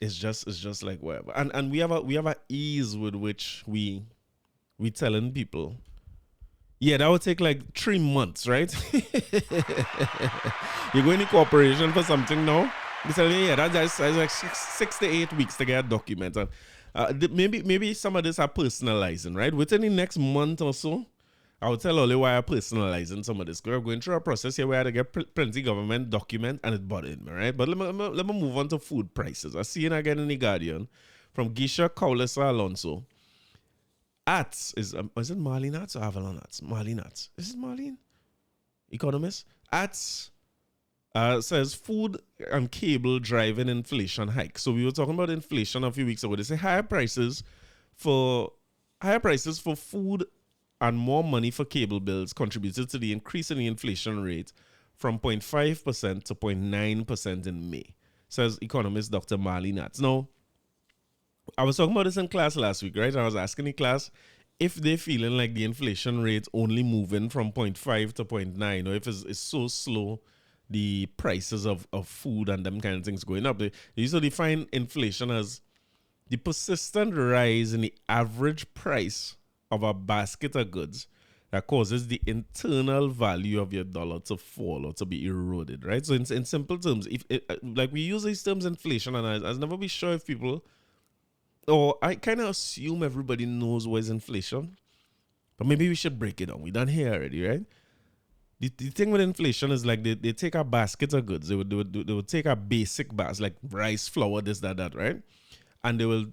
it's just like whatever. And we have a ease with which we telling people, yeah, that would take like 3 months, right? You go in the corporation for something now, you say, yeah, that's like 6 to 8 weeks to get a document. And maybe some of this are personalizing, right? Within the next month or so, I will tell Oli why I'm personalizing some of this. We're going through a process here where I had to get plenty government document and it bothered me, right? But let me move on to food prices. I see it again in the Guardian from Gisha Kaulesa Alonso. Is it Marlene Atz or Avalon Atz? Marlene Atz. Is it Marlene? Economist? Atz says food and cable driving inflation hike. So we were talking about inflation a few weeks ago. They say higher prices for food and more money for cable bills contributed to the increase in the inflation rate from 0.5% to 0.9% in May, says economist Dr. Marlene Atz. Now, I was talking about this in class last week, right? I was asking the class if they're feeling like the inflation rate only moving from 0.5 to 0.9, or if it's so slow, the prices of food and them kind of things going up. They usually define inflation as the persistent rise in the average price of a basket of goods that causes the internal value of your dollar to fall or to be eroded, right? So in simple terms, like we use these terms inflation, and I'll never be sure if people or I kind of assume everybody knows what is inflation, but maybe we should break it down. We done here already, right? The thing with inflation is like they take a basket of goods. They would take a basic basket like rice, flour, this, that, right? And they will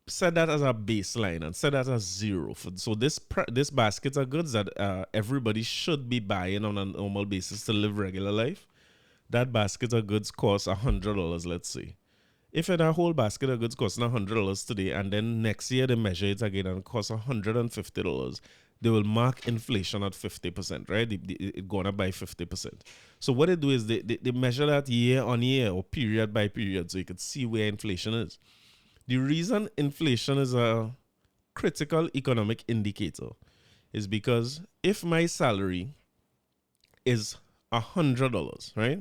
set that as a baseline and set that as zero. So this basket of goods that everybody should be buying on a normal basis to live regular life, that basket of goods costs $100, let's say. If a whole basket of goods costs $100 today, and then next year they measure it again and it costs $150, they will mark inflation at 50%, right? It gone up by 50%. So what they do is they measure that year on year or period by period so you could see where inflation is. The reason inflation is a critical economic indicator is because if my salary is $100, right?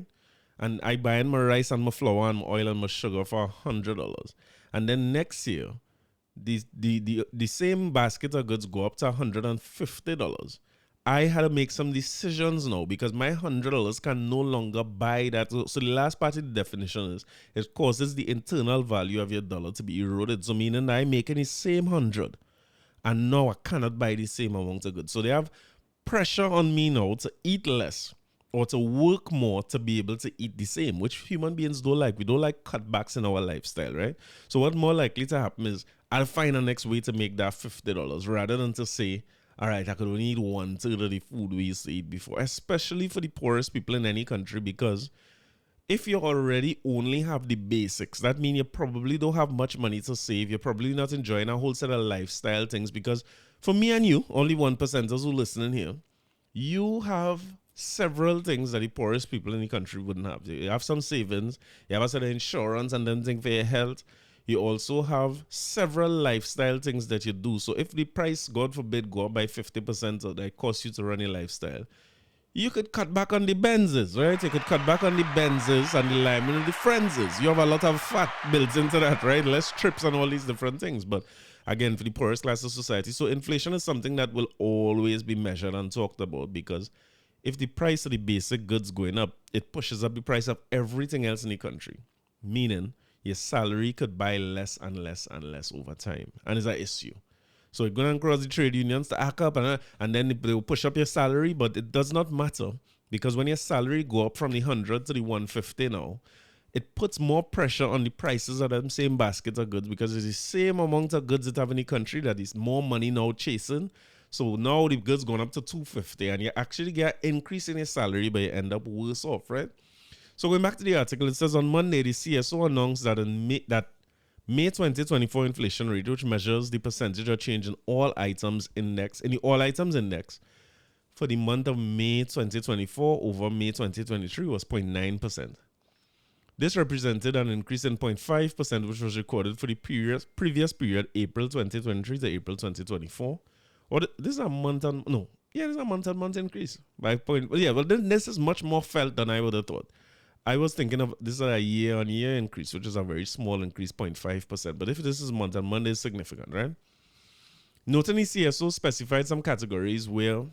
And I buy in my rice and my flour and my oil and my sugar for $100. And then next year, the same basket of goods go up to $150. I had to make some decisions now because my $100 can no longer buy that. So the last part of the definition is it causes the internal value of your dollar to be eroded. So meaning I making the same 100 and now I cannot buy the same amount of goods. So they have pressure on me now to eat less or to work more to be able to eat the same, which human beings don't like. We don't like cutbacks in our lifestyle, right? So what's more likely to happen is I'll find a next way to make that $50 rather than to say, all right, I could only eat 1/3 of the food we used to eat before, especially for the poorest people in any country, because if you already only have the basics, that means you probably don't have much money to save. You're probably not enjoying a whole set of lifestyle things because for me and you, only 1%ers who listening here, you have several things that the poorest people in the country wouldn't have. You have some savings, you have a set of insurance and then things for your health. You also have several lifestyle things that you do. So if the price, God forbid, go up by 50% or that costs you to run your lifestyle, you could cut back on the Benzes, right? You could cut back on the Benzes and the Lyman and the Frenzes. You have a lot of fat built into that, right? Less trips and all these different things. But again, for the poorest class of society. So inflation is something that will always be measured and talked about because if the price of the basic goods going up, it pushes up the price of everything else in the country. Meaning, your salary could buy less and less and less over time. And it's an issue. So you're going to cross the trade unions to act up and then they will push up your salary, but it does not matter because when your salary go up from the 100 to the 150 now, it puts more pressure on the prices of them same baskets of goods because it's the same amount of goods that have in the country that is more money now chasing. So now the goods going up to 250 and you actually get an increase in your salary, but you end up worse off, right? So going back to the article, it says on Monday, the CSO announced that May 2024 inflation rate, which measures the percentage of change in all items index, in the all items index for the month of May 2024 over May 2023 was 0.9%. This represented an increase in 0.5%, which was recorded for the previous period, April 2023 to April 2024. This is a month-on-month increase by point. Well, yeah, well, this is much more felt than I would have thought. I was thinking of this is a year-on-year increase, which is a very small increase, 0.5%. But if this is month-on-month, it's significant, right? Noting the CSO specified some categories where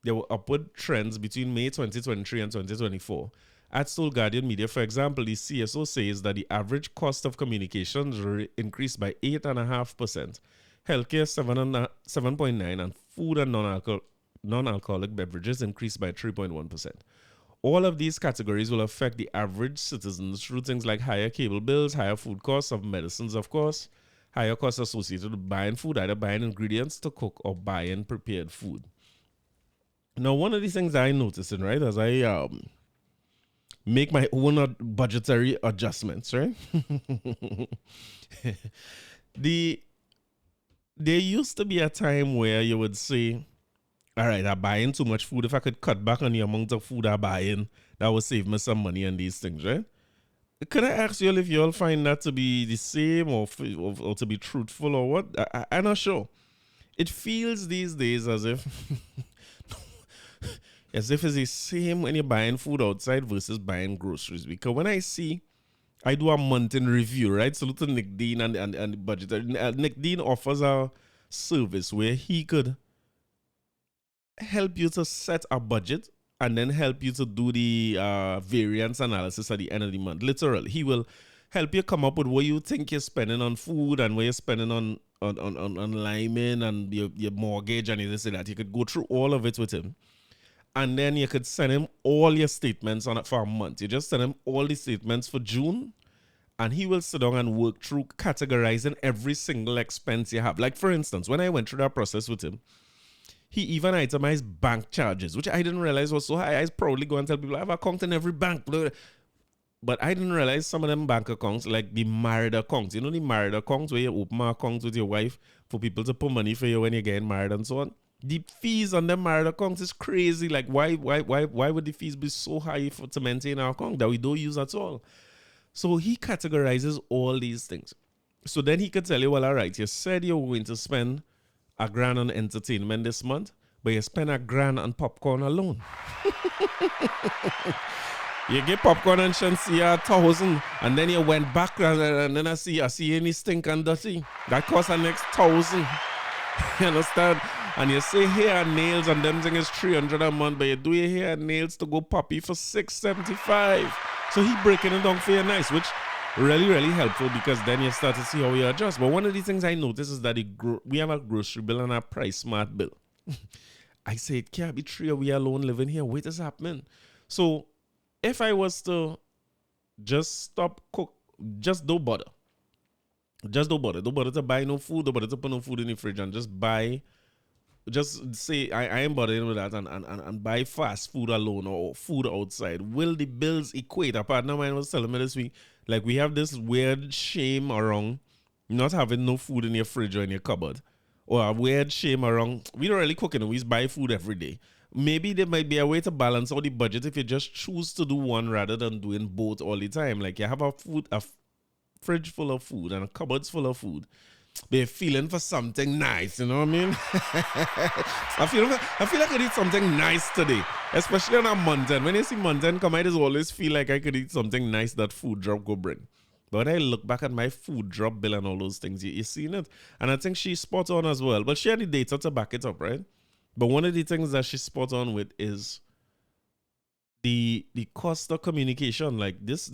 there were upward trends between May 2023 and 2024. At Soul Guardian Media, for example, the CSO says that the average cost of communications increased by 8.5%, healthcare 7.9%, and food and non-alcoholic beverages increased by 3.1%. All of these categories will affect the average citizens through things like higher cable bills, higher food costs of medicines, of course, higher costs associated with buying food, either buying ingredients to cook or buying prepared food. Now, one of the things I noticed, right, as I make my own budgetary adjustments, right? There used to be a time where you would say, all right, I'm buying too much food. If I could cut back on the amount of food I'm buying, that would save me some money on these things, right? Could I ask you all if you all find that to be the same or to be truthful or what? I'm not sure. It feels these days as if it's the same when you're buying food outside versus buying groceries. Because when I do a month in review, right? Salute to Nick Dean and the budget. Nick Dean offers a service where he could help you to set a budget and then help you to do the variance analysis at the end of the month. Literally, he will help you come up with what you think you're spending on food and what you're spending on liming and your mortgage and this and that. You could go through all of it with him. And then you could send him all your statements on it for a month. You just send him all the statements for June, and he will sit down and work through categorizing every single expense you have. Like, for instance, when I went through that process with him, he even itemized bank charges, which I didn't realize was so high. I was probably going to tell people, I have an account in every bank. But I didn't realize some of them bank accounts, like the married accounts. You know the married accounts where you open an account with your wife for people to put money for you when you're getting married and so on? The fees on them married accounts is crazy. Like, why would the fees be so high to maintain our account that we don't use at all? So he categorizes all these things. So then he could tell you, well, all right, you said you're going to spend $1,000 on entertainment this month, but you spend $1,000 on popcorn alone. You get popcorn and see 1,000, and then you went back and then I see any stink and dirty. That costs an next 1,000. You understand? And you say hair and nails and them thing is $300 a month, but you do your hair and nails to go poppy for $675. So he breaking it down for you nice, which really, really helpful because then you start to see how you adjust. But one of the things I noticed is that we have a grocery bill and a price smart bill. I say it can't be true. We alone living here. What is happening? So if I was to just stop cook, just don't bother. Just don't bother. Don't bother to buy no food. Don't bother to put no food in the fridge and just say I ain't bothering with that and buy fast food alone or food outside. Will the bills equate? A partner of mine was telling me this week, like we have this weird shame around not having no food in your fridge or in your cupboard. Or a weird shame around, we don't really cook, we just buy food every day. Maybe there might be a way to balance out the budget if you just choose to do one rather than doing both all the time. Like you have a fridge full of food and a cupboards full of food. They're feeling for something nice, you know what I mean? I feel like I need something nice today, especially on a month end. When you see month end come, I just always feel like I could eat something nice that food drop go bring. But when I look back at my food drop bill and all those things, you seen it. And I think she's spot on as well. But she had the data to back it up, right? But one of the things that she's spot on with is the cost of communication. Like this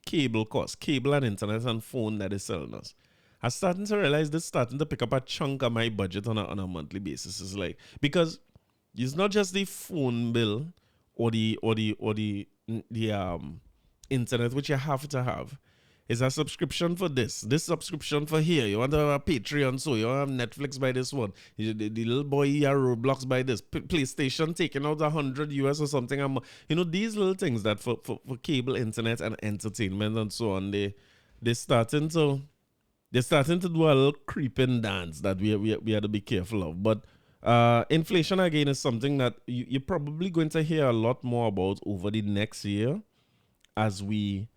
cable cost, cable and internet and phone that is selling us. I'm starting to realize this starting to pick up a chunk of my budget on a monthly basis. It's like, because it's not just the phone bill or the internet, which you have to have. It's a subscription for this subscription for here. You want to have a Patreon, so you want to have Netflix by this one. The little boy here Roblox by this. PlayStation taking out $100 or something. These little things that for cable, internet, and entertainment and so on, they're starting to do a little creeping dance that we have to be careful of. But inflation again is something that you're probably going to hear a lot more about over the next year as we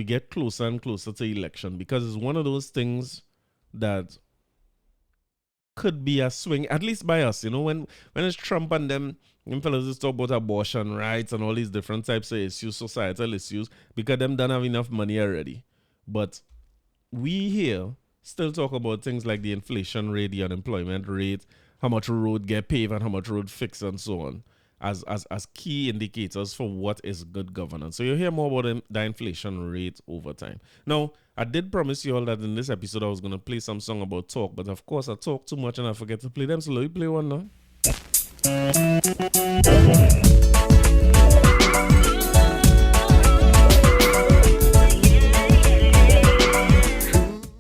get closer and closer to election, because it's one of those things that could be a swing, at least by us. When it's Trump and them fellas just talk about abortion rights and all these different types of issues, societal issues, because them don't have enough money already. But we here still talk about things like the inflation rate, the unemployment rate, how much road get paved and how much road fixed and so on, as key indicators for what is good governance. So you'll hear more about the inflation rate over time. Now, I did promise you all that in this episode I was going to play some song about talk, but of course I talk too much and I forget to play them, so let me play one now.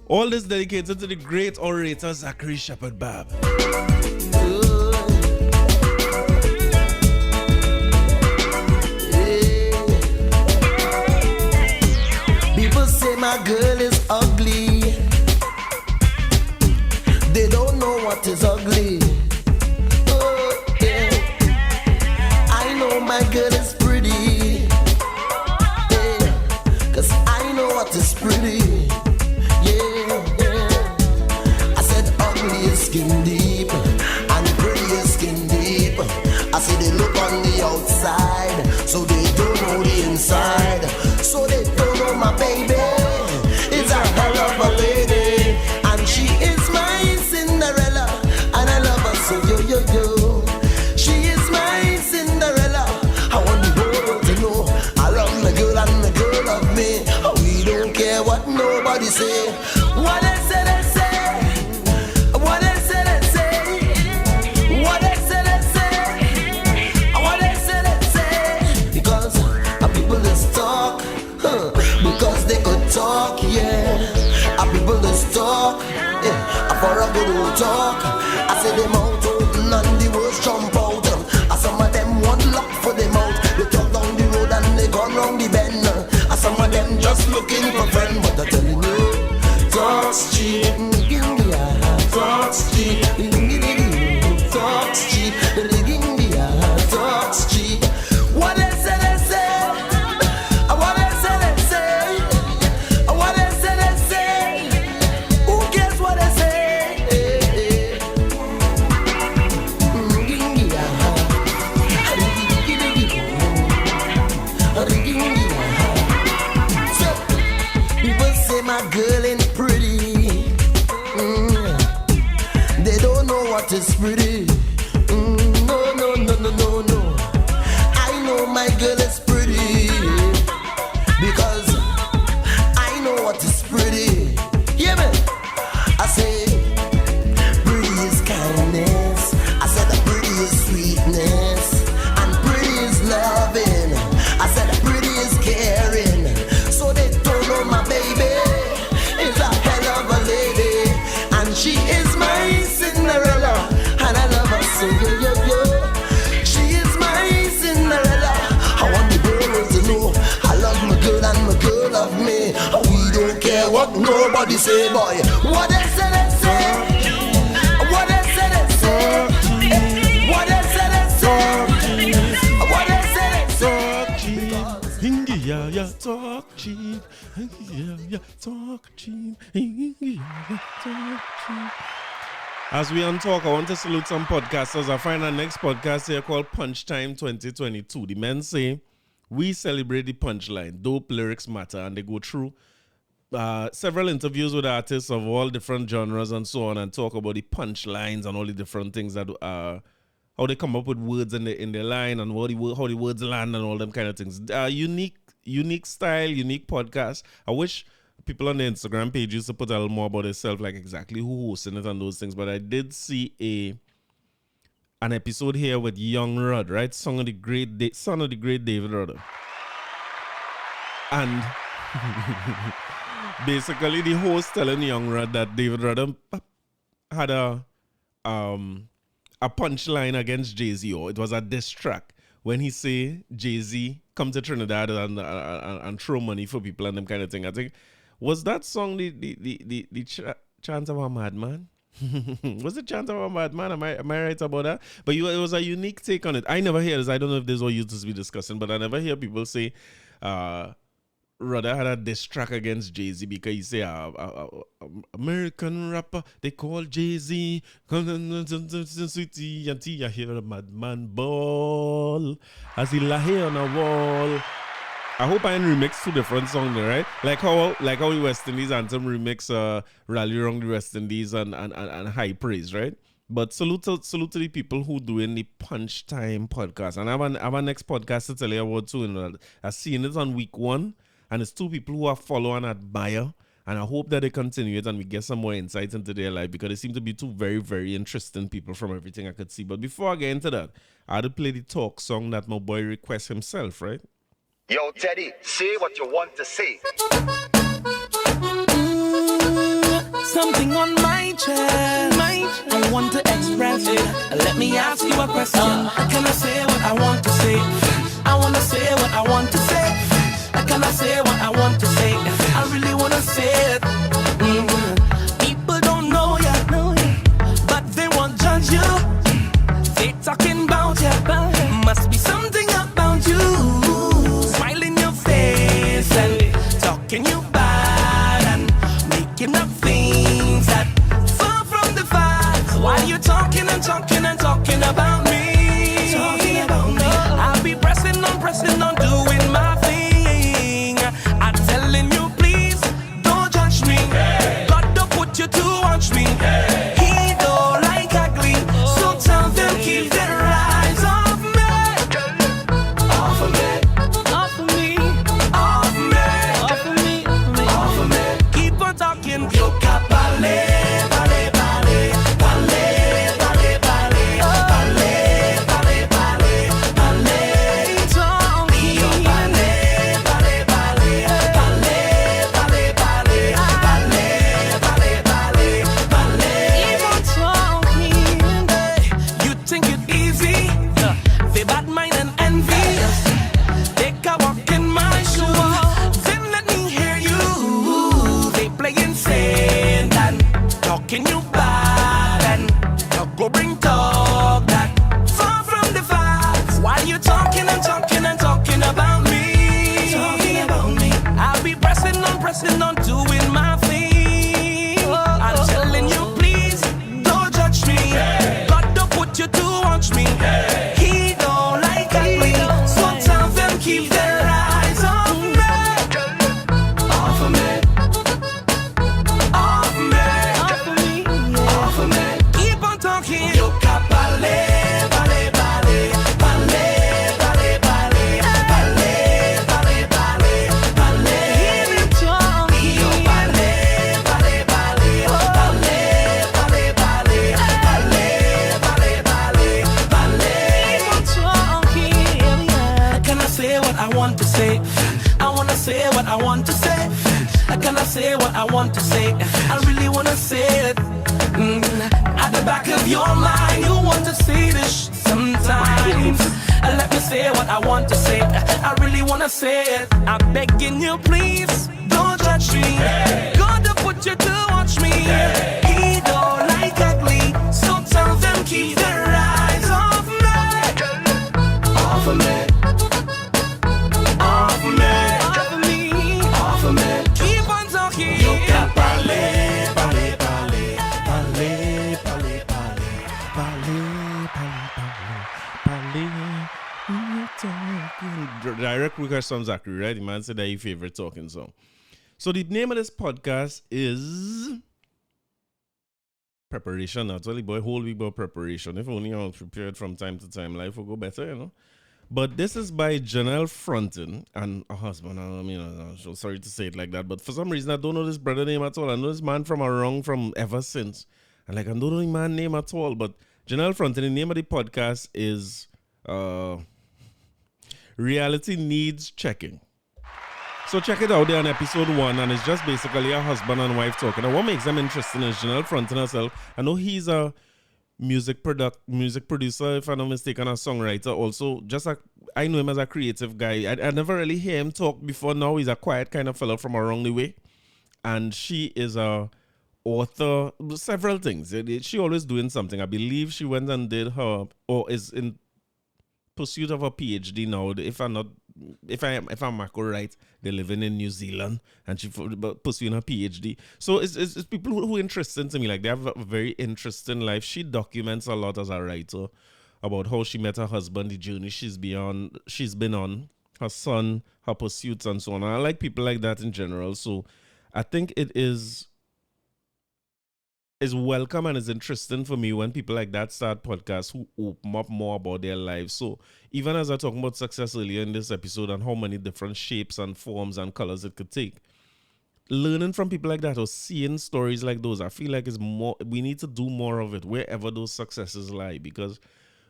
All this dedicated to the great orator Zachary Shepherd Bab. People say my girl is ugly. They don't know what is ugly. Oh, yeah. I know my girl is pretty. Yeah. 'Cause I know what is pretty. I said ugly is skin deep and pretty is skin deep. I said they look on the outside, so they don't know the inside. So they don't know my baby is a hell of a lady, and she is my Cinderella, and I love her so yo. She is my Cinderella. I want the world to know I love my girl and the girl love me. for a good old talk. I say them out open and the words jump out. Some of them want luck for them out. They talk down the road and they gone round the bend. Some of them just looking for friend. But I'm telling you, talk's cheap. Talk's cheap. Talk's cheap. Talk's cheap. What they say, they say. What they say, they say. What they say, they say. Who cares what they say? My girl ain't pretty. They don't know what is pretty. No, no, no, no, no, no. I know my girl is pretty because I know what is pretty. Yeah, man. I say pretty is kindness. I said that pretty is sweetness, and pretty is loving. I said that pretty is caring. So they don't know my baby. She is my Cinderella, and I love her so, yo, yo, yo. She is my Cinderella. I want the world to know I love my girl and my girl love me. We don't care what nobody say, boy. What they say, they say. What they say, they say. What they say, they say. What they say, they say. Yeah, yeah, talk cheap. Yeah, yeah, talk cheap. Yeah, talk cheap. As we untalk, I want to salute some podcasters. I find our next podcast here called Punch Time 2022. The men say, we celebrate the punchline. Dope lyrics matter. And they go through several interviews with artists of all different genres and so on and talk about the punchlines and all the different things that how they come up with words in their line and how the words land and all them kind of things. Unique style, unique podcast. I wish people on the Instagram page used to put a little more about itself, like exactly who hosting it and those things. But I did see an episode here with Young Rod, right? Son of the great David Rudder. And basically the host telling Young Rod that David Rudder had a punchline against Jay-Z, or it was a diss track when he say Jay-Z come to Trinidad and throw money for people and them kind of thing. I think, was that song the Chant of a Madman? Was it Chant of a Madman? Am I right about that? But it was a unique take on it. I never hear this. I don't know if this is what you used to be discussing, but I never hear people say Rudder had a diss track against Jay-Z because he say American rapper they call Jay-Z I hear a madman ball as he lie here on a wall. I hope I didn't remix two different songs there, right? Like how the West Indies anthem remix Rally Round the West Indies and High Praise, right? But salute to the people who doing the Punch Time podcast. And I have a next podcast to tell you about too. I've seen it on week 1. And it's two people who I follow and admire. And I hope that they continue it and we get some more insights into their life because they seem to be two very, very interesting people from everything I could see. But before I get into that, I had to play the talk song that my boy requests himself, right? Yo, Teddy, say what you want to say. Something on my chest, I want to express it. Let me ask you a question. Can I say what I want to say? I want to say what I want to say. Can I say what I want to say? I really want to say it. People don't know you, but they won't judge you. They talking about you. Must be something about you. Smile in your face and talking you bad and making up things that far from the facts. While you're talking and talking and talking about me, I'll be pressing on, doing my thing. I'm telling you, please don't judge me. God don't put you to watch me. He don't like ugly, so tell them keep their eyes off me. Off of me, off of me, off me, off of me, off of me. Keep on talking. Yo capale, vale, vale, vale, vale, vale, vale, vale, vale, vale. Talking. Go bring talk that far from the facts. While you talking and talking and talking about me, I'll be pressing on, doing my thing. I'm telling you, please don't judge me. God don't put you to watch me. He don't like ugly, so tell them keep their eyes off me. Off of me. Off me. Off of me. Off of me. Keep on talking. Yo capale, vale, vale, vale, vale, vale, vale, vale, vale, vale. Hear him talking. Yo vale, vale, vale, vale, vale, vale, vale, vale, vale, vale. Keep on talking. Can I say what I want to say? I wanna say what I want to say. Can I say what I want to say? I really wanna say it. At the back of your mind, you want to say this sometimes. Let me say what I want to say. I really wanna say it. I'm begging you, please don't judge me. God to put you to watch me. He don't like ugly, so tell them keep their eyes off me. Off of me. Off of me. Off of me. Off of me. Keep on talking. You can parler, parler, parler, parler, parler, parler. Direct request from Zachary, right? The man said that his favorite talking song. So the name of this podcast is Preparation. Actually, boy, whole week about preparation. If only I was prepared from time to time, life will go better, you know. But this is by Janelle Frontin and a husband. I mean, I'm so sorry to say it like that, but for some reason I don't know this brother name at all. I know this man from around from ever since, and like I don't know the man name at all. But Janelle Frontin, the name of the podcast is Reality Needs Checking. So check it out there on episode 1, and it's just basically a husband and wife talking. And what makes them interesting is Janelle Frontin herself. I know he's a music producer, if I'm not mistaken, a songwriter. Also, I know him as a creative guy. I never really hear him talk before. Now he's a quiet kind of fellow from around the way, and she is a author, several things. She always doing something. I believe she went and did her, or is in pursuit of a PhD now. If I'm right, they're living in New Zealand, and she pursuing her PhD. So it's people who are interesting to me. Like, they have a very interesting life. She documents a lot as a writer about how she met her husband, the journey she's been on, her son, her pursuits, and so on. And I like people like that in general. So I think it is welcome and is interesting for me when people like that start podcasts who open up more about their lives. So even as I talked about success earlier in this episode and how many different shapes and forms and colors it could take, learning from people like that or seeing stories like those, I feel like we need to do more of it wherever those successes lie, because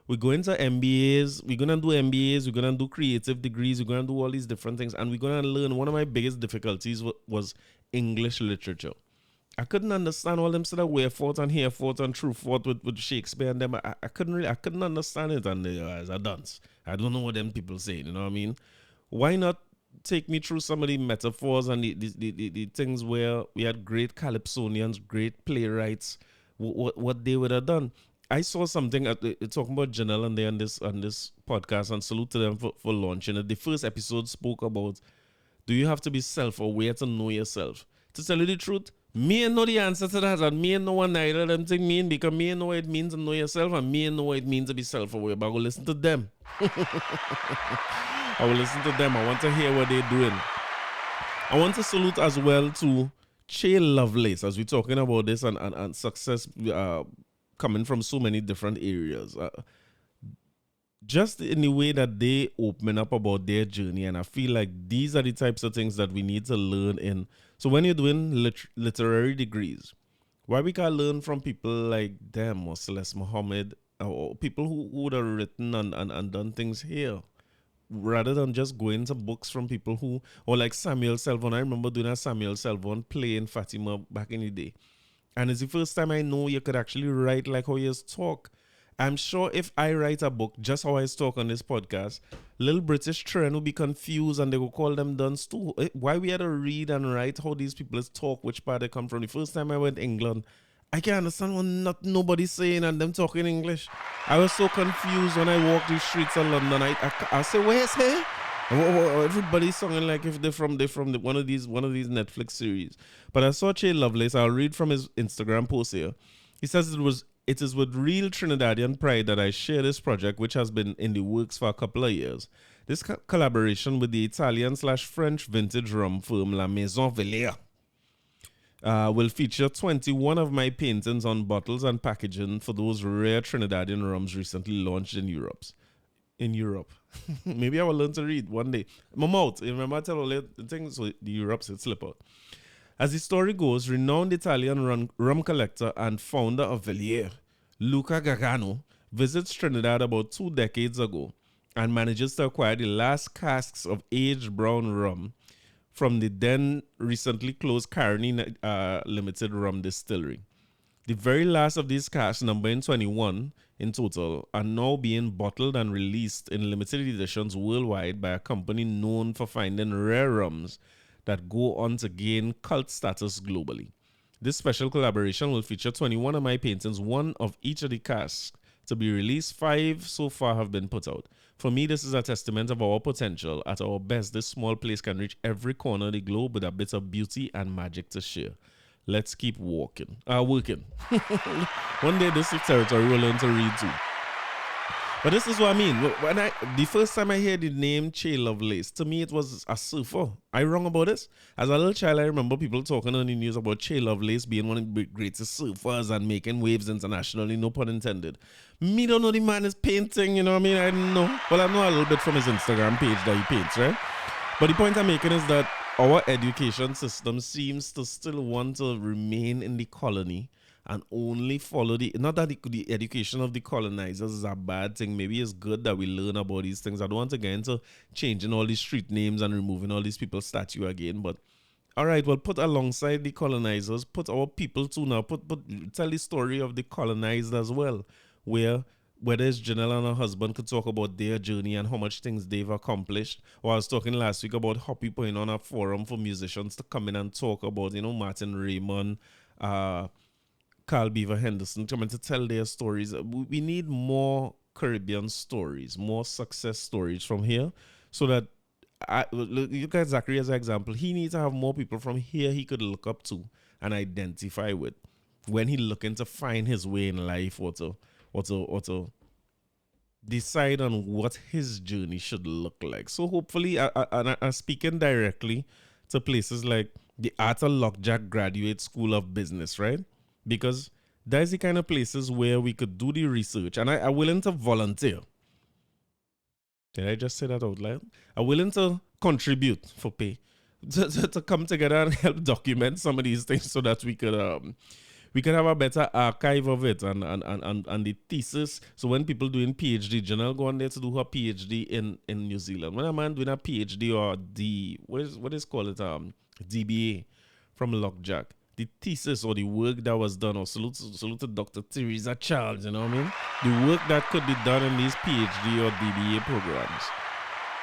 we're going to MBAs, we're going to do MBAs, we're going to do creative degrees, we're going to do all these different things, and we're going to learn. One of my biggest difficulties was English literature. I couldn't understand all them sort of wherefore and herefore and truthfort with Shakespeare and them. I couldn't understand it, and as a dance, I don't know what them people say. You know what I mean? Why not take me through some of the metaphors and the things where we had great calypsonians, great playwrights, what they would have done? I saw something talking about Janelle and they on this podcast, and salute to them for launching it. The first episode spoke about, do you have to be self-aware to know yourself? To tell you the truth, me ain't know the answer to that, and me ain't know what neither of them thing mean, because me ain't know what it means to know yourself, and me ain't know what it means to be self-aware. But I will listen to them. I will listen to them. I want to hear what they're doing. I want to salute as well to Che Lovelace, as we're talking about this and success coming from so many different areas. Just in the way that they open up about their journey, and I feel like these are the types of things that we need to learn in. So when you're doing literary degrees, why we can't learn from people like them or Celeste Muhammad or people who would have written and done things here, rather than just going to books from people who, or like Samuel Selvon. I remember doing a Samuel Selvon play in Fatima back in the day, and it's the first time I know you could actually write like how you talk. I'm sure if I write a book just how I talk on this podcast, little British children will be confused and they will call them dunce too. Why we had to read and write how these people talk, which part they come from. The first time I went to England, I can't understand what nobody's saying and them talking English. I was so confused when I walked the streets of London. I say, where's here? Everybody's singing like if they're from one of these Netflix series. But I saw Che Lovelace. I'll read from his Instagram post here. He says it is with real Trinidadian pride that I share this project, which has been in the works for a couple of years. This collaboration with the Italian/French vintage rum firm La Maison Vellier will feature 21 of my paintings on bottles and packaging for those rare Trinidadian rums recently launched in Europe. Maybe I will learn to read one day. My mouth, remember I tell all the things so the Europe's it slip out. As the story goes, renowned Italian rum collector and founder of Vellier, Luca Gargano, visits Trinidad about 2 decades ago and manages to acquire the last casks of aged brown rum from the then recently closed Carney Limited Rum Distillery. The very last of these casks, numbering 21 in total, are now being bottled and released in limited editions worldwide by a company known for finding rare rums that go on to gain cult status globally. This special collaboration will feature 21 of my paintings, one of each of the casks to be released. 5 so far have been put out. For me, this is a testament of our potential. At our best, this small place can reach every corner of the globe with a bit of beauty and magic to share. Let's keep working. One day this territory will learn to read too. But this is what I mean. The first time I heard the name Che Lovelace, to me it was a surfer. I wrong about this? As a little child, I remember people talking on the news about Che Lovelace being one of the greatest surfers and making waves internationally, no pun intended. Me don't know the man is painting, you know what I mean? I don't know. Well, I know a little bit from his Instagram page that he paints, right? But the point I'm making is that our education system seems to still want to remain in the colony and only follow not that the education of the colonizers is a bad thing. Maybe it's good that we learn about these things. I don't want to get into changing all these street names and removing all these people's statue again. But all right, well, put alongside the colonizers, put our people too now. Tell the story of the colonized as well, whether it's Janelle and her husband could talk about their journey and how much things they've accomplished. Or I was talking last week about Hoppy putting on a forum for musicians to come in and talk about, Martin Raymond, Carl Beaver Henderson coming to tell their stories. We need more Caribbean stories, more success stories from here, so that look at Zachary as an example. He needs to have more people from here he could look up to and identify with when he's looking to find his way in life or to decide on what his journey should look like. So hopefully, I'm speaking directly to places like the Arthur Lockjack Graduate School of Business, right? Because that's the kind of places where we could do the research. And I'm willing to volunteer. Did I just say that out loud? I'm willing to contribute for pay. To come together and help document some of these things so that we could have a better archive of it and the thesis. So when people doing PhD, Janelle go on there to do her PhD in New Zealand. When a man doing a PhD or what is called DBA from Lockjack, the thesis or the work that was done, or salute to Dr. Teresa Charles, you know what I mean? The work that could be done in these PhD or DBA programs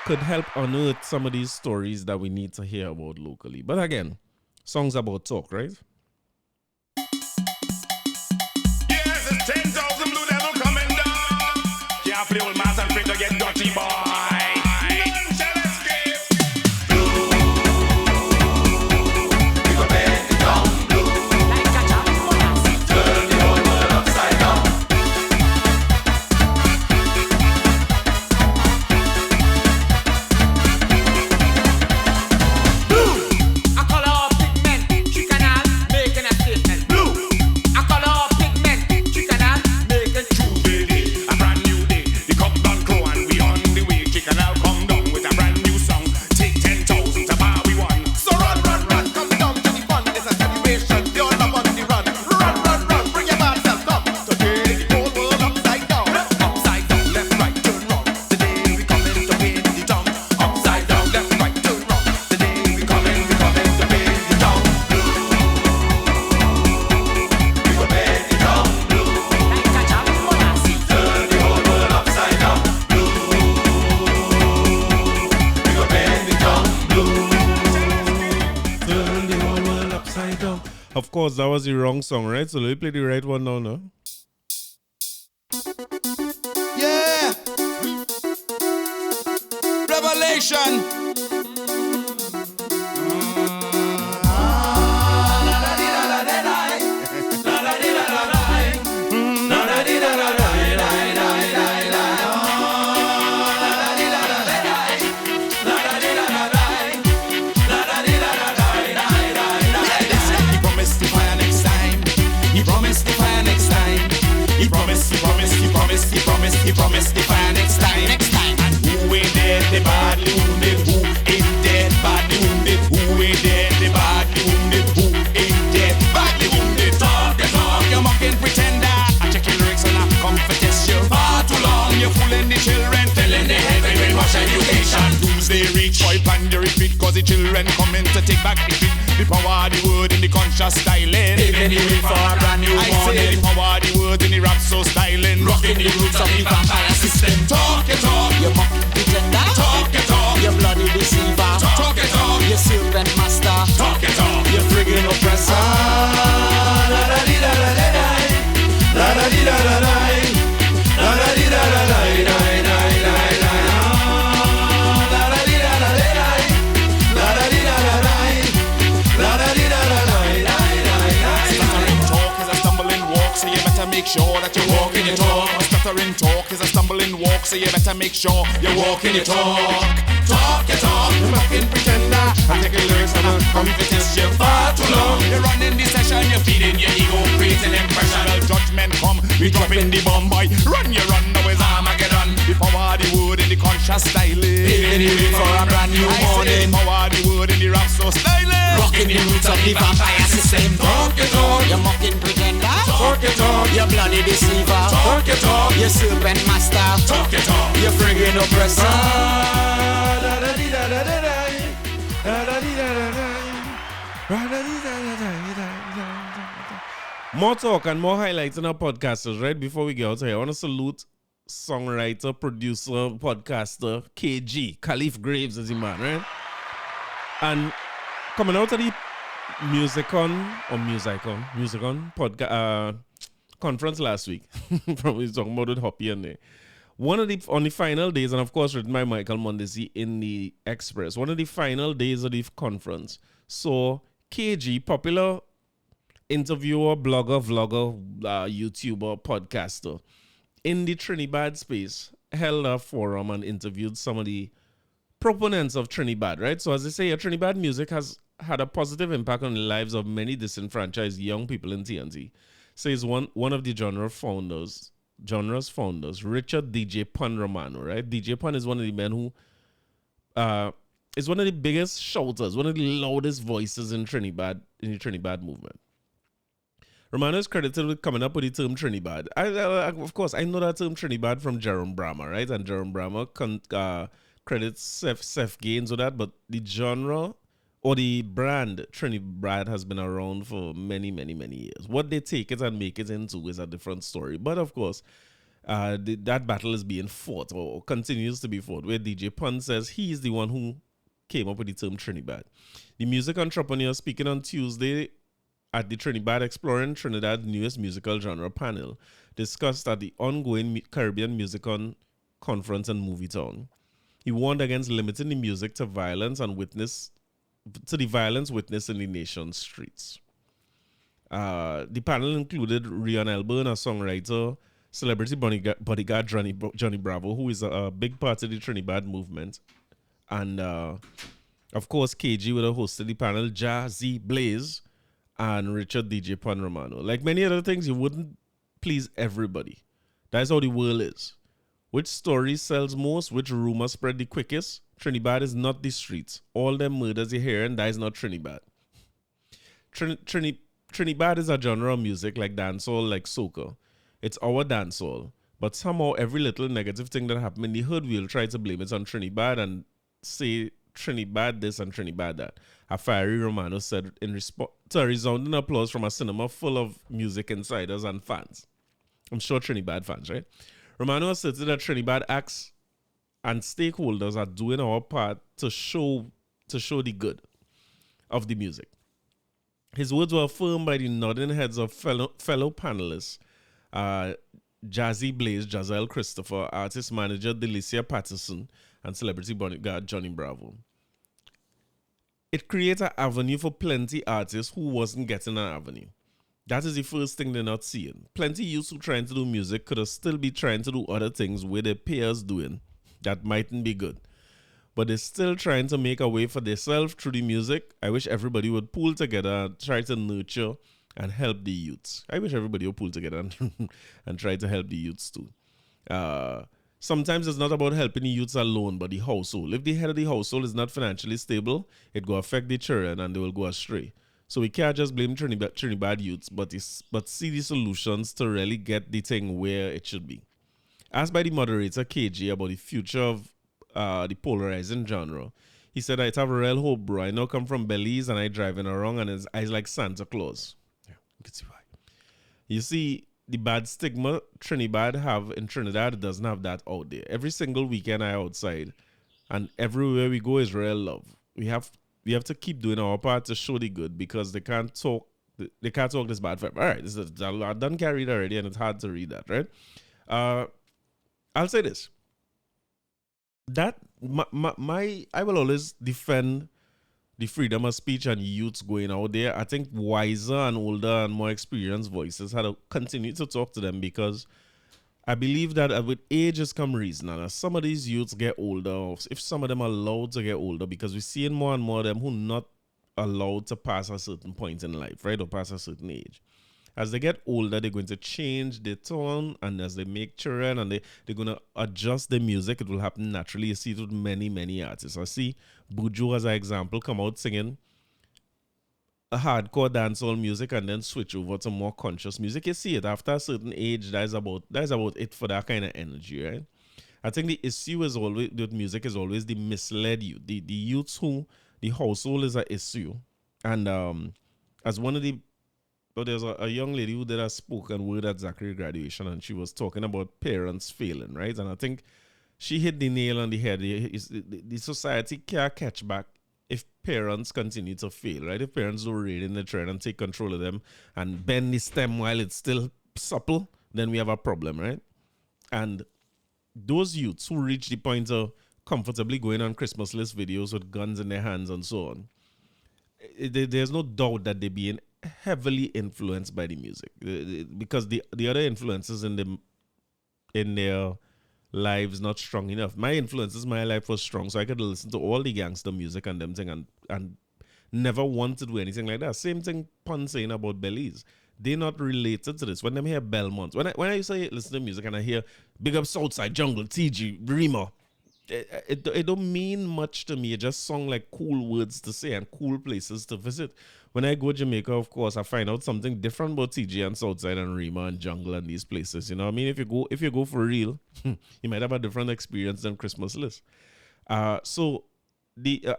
could help unearth some of these stories that we need to hear about locally. But again, songs about talk, right? Yes, it's 10,000 Blue Devil coming down. Can't play with mass and to get dirty, boy. None shall escape. We go bend it down blue. Like a jam molasses. Turn the whole world upside down. Blue. A color of pigment, she can have making a statement. Blue. A color of pigment, she can have making true day. A brand new day. The cup of course, that was the wrong song, right? So let me play the right one now, no? Yeah. Revelation. He promised the fire next time. And who ain't dead, the badly wounded. Who ain't dead, badly wounded. Who ain't dead, the badly wounded. Who ain't dead, badly wounded. Talk the talk, you mocking pretender. I check your lyrics and I come for test you. Far too long, you're fooling the children. Filling the head with brainwash education. Doomsday reach, boy, plan the retreat. Cause the children coming to take back the street. The power of the word in the conscious styling. Paving the way for a brand new morning. I say the power of the word in the rap so styling. Rocking the roots of the vampire system. Talk it talk, you mock pretender. Talk it talk, you bloody deceiver. Talk it talk, you serpent master. Talk it talk, you friggin' oppressor. La da di da da da da. La da di da da da. La da di da da da da da da. La da di da da da da. La da di da da da. La da di da da da da. Stuttering talk is a stumbling walk, so you better make sure that you walk in your talk. Stuttering talk is a stumbling walk, so you better make sure you walk in your talk. Talk your talk, you mocking pretender. I take your lyrics and I'll come to test you. Far too long, you're running the session, you're feeding your ego, creating impression. Judgment come, we dropping the bomb, boy. Run, you run, now it's Armageddon. The power of the word in the conscious styling. Paving the way for a brand new morning. The power of the word in the rap so styling. Rocking the roots of the vampire system. Talk your talk, you mocking pretender. Talk your talk, you bloody deceiver. Talk your talk, you serpent master. Talk your talk, you friggin' oppressor. More talk and more highlights in our podcasters, right? Before we get out here, I want to salute songwriter, producer, podcaster, KG, Khalif Graves as the man, right? And coming out of the Musicon podcast conference last week, from we talking about with Hoppy and there. On the final days, and of course written by Michael Mondesi in the Express, one of the final days of the conference, so KG, popular interviewer, blogger, vlogger, YouTuber, podcaster, in the Trinidad space, held a forum and interviewed some of the proponents of Trinidad, right? So as they say, Trinidad music has had a positive impact on the lives of many disenfranchised young people in TNT. Says one of the genre's founders, Richard DJ Pun Romano, right? DJ Pun is one of the men who is one of the biggest shouters, one of the loudest voices in Trinidad, in the Trinidad movement. Romano is credited with coming up with the term Trinidad. Of course, I know that term Trinidad from Jerome Brahma, right? And Jerome Brahma credits Seth Gaines with that, but the genre or the brand Trinidad has been around for many, many, many years. What they take it and make it into is a different story. But of course, that battle is being fought or continues to be fought, where DJ Pun says he is the one who came up with the term Trinidad. The music entrepreneur speaking on Tuesday at the Trinidad Exploring Trinidad's newest musical genre panel discussed at the ongoing Caribbean Musicon Conference in Movietown. He warned against limiting the music to violence and the violence witnessed in the nation's streets. The panel included Rian Elburn, a songwriter, celebrity bodyguard Johnny Bravo, who is a big part of the Trinidad movement, and of course KG would have hosted the panel, Jazzy Blaze, and Richard DJ Pun Romano. Like many other things, you wouldn't please everybody. That's how the world is. Which story sells most? Which rumor spread the quickest? Trinidad is not the streets. All them murders you hear and that is not Trinidad. Trinidad is a genre of music like dancehall, like soca. It's our dancehall. But somehow every little negative thing that happened in the hood, we'll try to blame it on Trinidad and say Trinidad this and Trinidad that. A fiery Romano said in response to a resounding applause from a cinema full of music insiders and fans. I'm sure Trinidad fans, right? Romano asserted that Trinidad acts and stakeholders are doing our part to show the good of the music. His words were affirmed by the nodding heads of fellow panelists, uh, Jazzy Blaze, Jazelle Christopher, artist manager Delicia Patterson, and celebrity bodyguard Johnny Bravo. It creates an avenue for plenty artists who wasn't getting an avenue. That is the first thing they're not seeing. Plenty youths who trying to do music could have still be trying to do other things where their peers doing that mightn't be good. But they're still trying to make a way for themselves through the music. I wish everybody would pull together and try to nurture and help the youths. I wish everybody would pull together and try to help the youths too. Sometimes it's not about helping the youths alone, but the household. If the head of the household is not financially stable, it will affect the children and they will go astray. So we can't just blame Trinidad youths, but see the solutions to really get the thing where it should be. Asked by the moderator KJ about the future of the polarizing genre, he said, "I have a real hope, bro. I now come from Belize and I driving around and his eyes like Santa Claus." Yeah, you can see why. You see, the bad stigma Trinidad have in Trinidad doesn't have that out there. Every single weekend I outside, and everywhere we go is real love. We have to keep doing our part to show the good, because they can't talk this bad forever. All right, this is done carried already, and it's hard to read that, right? I'll say this. That I will always defend the freedom of speech and youths going out there. I think wiser and older and more experienced voices had to continue to talk to them, because I believe that with age has come reason. And as some of these youths get older, if some of them are allowed to get older, because we're seeing more and more of them who are not allowed to pass a certain point in life, right, or pass a certain age. As they get older, they're going to change their tone, and as they make children and they're going to adjust their music, it will happen naturally. You see it with many, many artists. I see Buju as an example come out singing a hardcore dancehall music and then switch over to more conscious music. You see it after a certain age. That's about it for that kind of energy, right? I think the issue is always with music is always the misled youth. The youths who the household is an issue. And as one of the but there's a young lady who did a spoken word at Zachary graduation, and she was talking about parents failing, right? And I think she hit the nail on the head. The society can't catch back if parents continue to fail, right? If parents don't rein in the trend and take control of them and bend the stem while it's still supple, then we have a problem, right? And those youths who reach the point of comfortably going on Christmas list videos with guns in their hands and so on, there's no doubt that they're being heavily influenced by the music, because the other influences in their lives not strong enough. My influences, my life was strong, so I could listen to all the gangster music and them thing and never want to do anything like that. Same thing Pun saying about Belize. They're not related to this. When them hear Belmont, when I used to listen to music and I hear Big Up Southside, Jungle, TG, Rima, it don't mean much to me. It just sound like cool words to say and cool places to visit. When I go to Jamaica, of course, I find out something different about TG and Southside and Rima and Jungle and these places. You know what I mean? If you go for real, you might have a different experience than Christmas list. So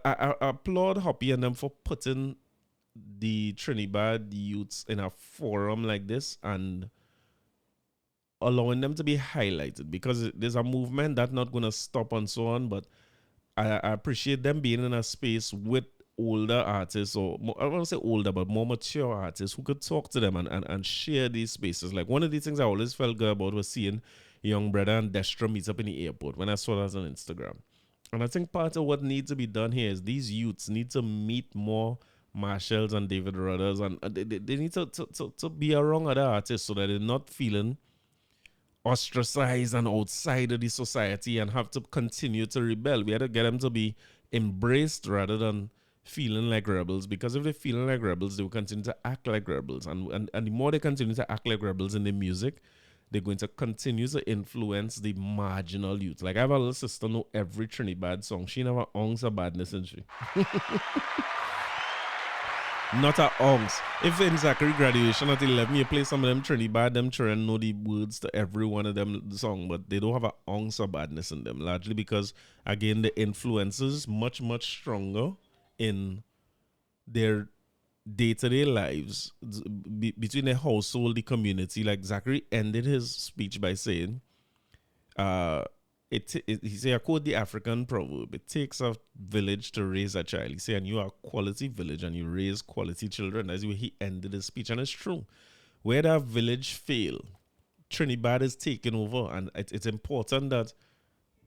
I applaud Hoppy and them for putting the Trinidad youths in a forum like this and allowing them to be highlighted, because there's a movement that's not going to stop and so on. But I appreciate them being in a space with older artists, or more, I don't want to say older, but more mature artists who could talk to them and share these spaces. Like one of the things I always felt good about was seeing Young Brother and Destra meet up in the airport when I saw that on Instagram. And I think part of what needs to be done here is these youths need to meet more Marshalls and David Rudders, and they need to be around other artists so that they're not feeling ostracized and outside of the society and have to continue to rebel. We had to get them to be embraced rather than feeling like rebels, because if they're feeling like rebels, they will continue to act like rebels. And the more they continue to act like rebels in the music, they're going to continue to influence the marginal youth. Like I have a little sister know every Trinidad song. She never ounce of badness, isn't she? Not a ounce. If in Zachary graduation at 11, you play some of them Trinidad, them children know the words to every one of them song, but they don't have an ounce of badness in them, largely because, again, the influences much, much stronger in their day-to-day lives between the household, the community. Like Zachary ended his speech by saying, he say, I quote the African proverb, it takes a village to raise a child. He say, and you are a quality village and you raise quality children. That's where he ended his speech. And it's true. Where that village fail, Trinidad is taking over. And it's important that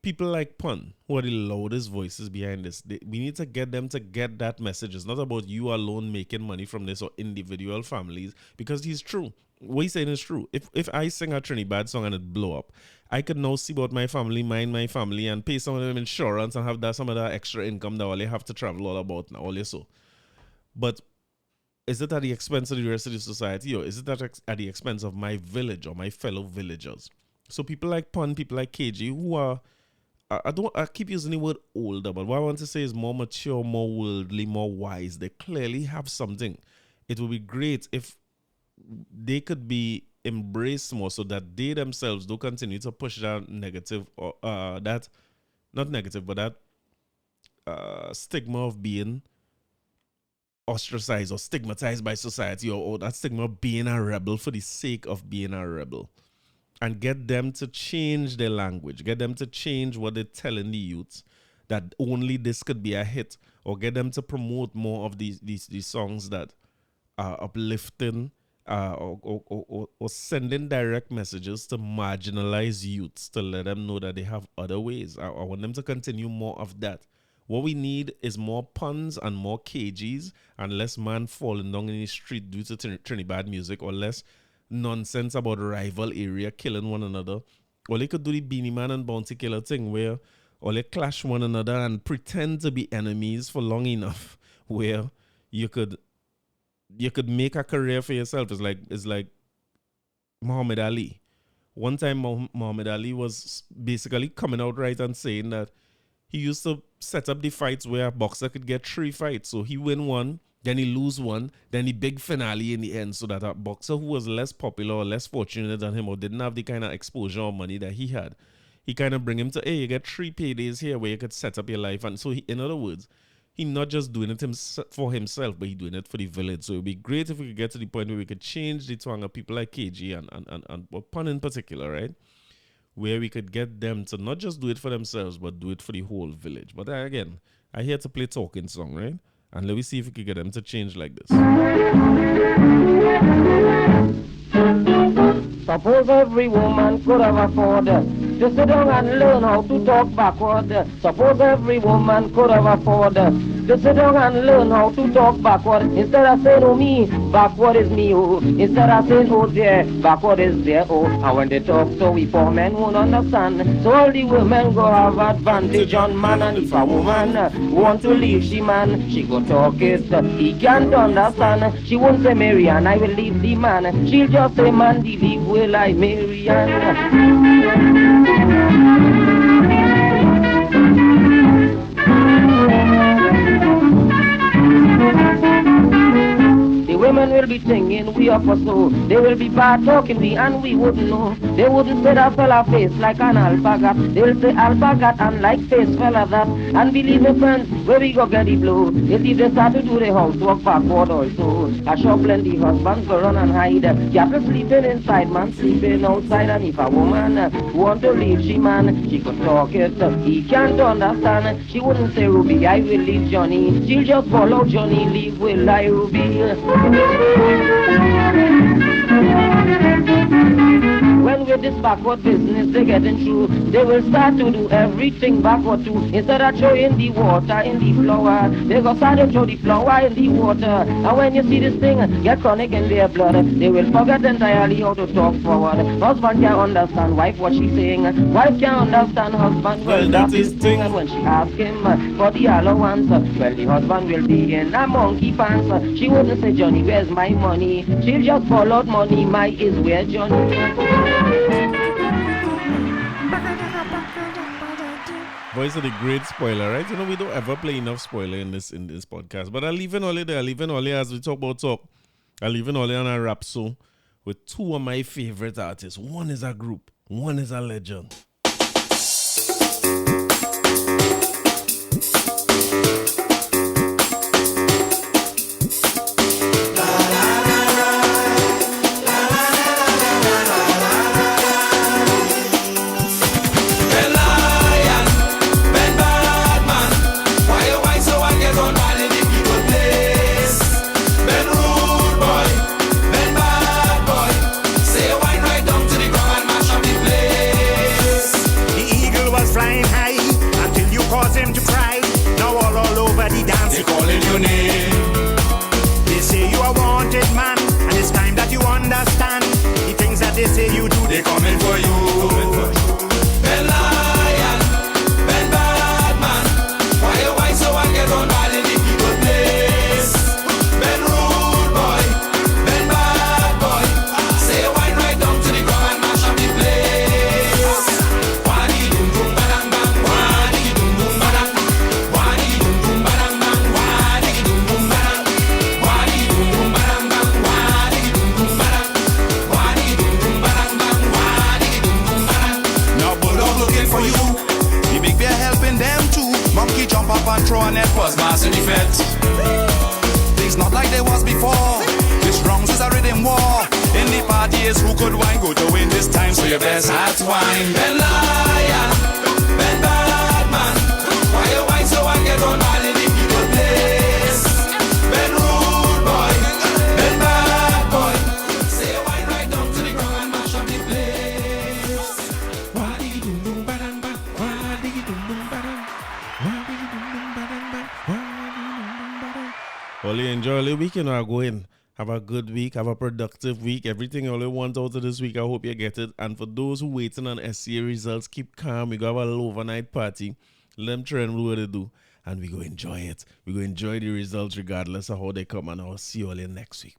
people like Pun, who are the loudest voices behind this, we need to get them to get that message. It's not about you alone making money from this or individual families, because he's true. What he's saying is true. If I sing a Trinidad song and it blow up, I could now see about my family, mind my family, and pay some of them insurance and have some of that extra income that all they have to travel all about now, all so. But is it at the expense of the rest of the society, or is it at the expense of my village or my fellow villagers? So people like Pun, people like KG, who are, I keep using the word older, but what I want to say is more mature, more worldly, more wise. They clearly have something. It would be great if they could be embraced more, so that they themselves don't continue to push that negative, or that, not negative, but that stigma of being ostracized or stigmatized by society, or that stigma of being a rebel for the sake of being a rebel. And get them to change their language, get them to change what they're telling the youths, that only this could be a hit, or get them to promote more of these songs that are uplifting, or sending direct messages to marginalized youths, to let them know that they have other ways. I want them to continue more of that. What we need is more puns and more KGs, and less man falling down in the street due to Trinidad music, or less nonsense about rival area killing one another. Or they could do the Beanie Man and Bounty Killer thing, where or they clash one another and pretend to be enemies for long enough, where you could make a career for yourself. It's like Muhammad Ali. One time Muhammad Ali was basically coming out right and saying that he used to set up the fights where a boxer could get 3 fights. So he win one, then he lose one, then the big finale in the end, so that a boxer who was less popular or less fortunate than him, or didn't have the kind of exposure or money that he had, he kind of bring him to, hey, you get 3 paydays here where you could set up your life. And so in other words, he not just doing it for himself, but he doing it for the village. So it would be great if we could get to the point where we could change the twang of people like KG and Pun in particular, right? Where we could get them to not just do it for themselves, but do it for the whole village. But again, I here to play talking song, right? And let me see if we can get them to change like this. Suppose every woman could have afforded to sit down and learn how to talk backward. Suppose every woman could have afforded to sit down and learn how to talk backward. Instead of saying, oh me, backward is me, oh. Instead of saying, oh there, backward is there, oh. And when they talk so we poor men won't understand. So all the women go have advantage on man. And if a woman want to leave she man, she go talk it, he can't understand. She won't say, Mary and I will leave the man. She'll just say, man, the leave will I marry and women will be singing we up for so. They will be bad talking we and we wouldn't know. They wouldn't say that fella face like an alpagat. They'll say alpagat and like face fella that. And believe me friends, where we go get the blow. If they start to do the housework backward also. A shoveling the husbands go run and hide. Captain sleeping inside, man sleeping outside. And if a woman want to leave she man, she could talk it. He can't understand. She wouldn't say Ruby, I will leave Johnny. She'll just follow Johnny, leave will I Ruby. When with this backward business they getting through, they will start to do everything backward too. Instead of throwing the water in the flower, they go start to throw the flower in the water. And when you see this thing get chronic in their blood, they will forget entirely how to talk forward. Husband can't understand wife what she's saying. Wife can't understand husband. Well, that's his thing. And when she asks him for the allowance, well, the husband will be in a monkey pants. She wouldn't say, Johnny, where's my money? She'll just fall out money. My is where Johnny. Voice of the great spoiler, right? You know, we don't ever play enough spoiler in this podcast. But I'll leave it all there. I'll leave it all as we talk about talk. I'll leave it all on a rap show with 2 of my favorite artists. One is a group, one is a legend. Erla. jump up and throw, and it was mass in effect. Things not like they was before. This wrongs is a rhythm war. In the party is who could wine, go to win this time, so your best hat wine. Ben lion, Ben bad man. Why you wine so I get on all in the people place? Ben rude boy, Ben bad boy. Say you wine right down to the ground and mash up the place. Wadi dum dum badam ba, wadi dum dum badam, wadi dum dum badam ba, wadi dum dum badam. Well, you enjoy the weekend or go in. Have a good week. Have a productive week. Everything all you want out of this week, I hope you get it. And for those who waiting on SCA results, keep calm. We go have a little overnight party. Let them try and do what they do. And we go enjoy it. We go enjoy the results regardless of how they come. And I'll see you all in next week.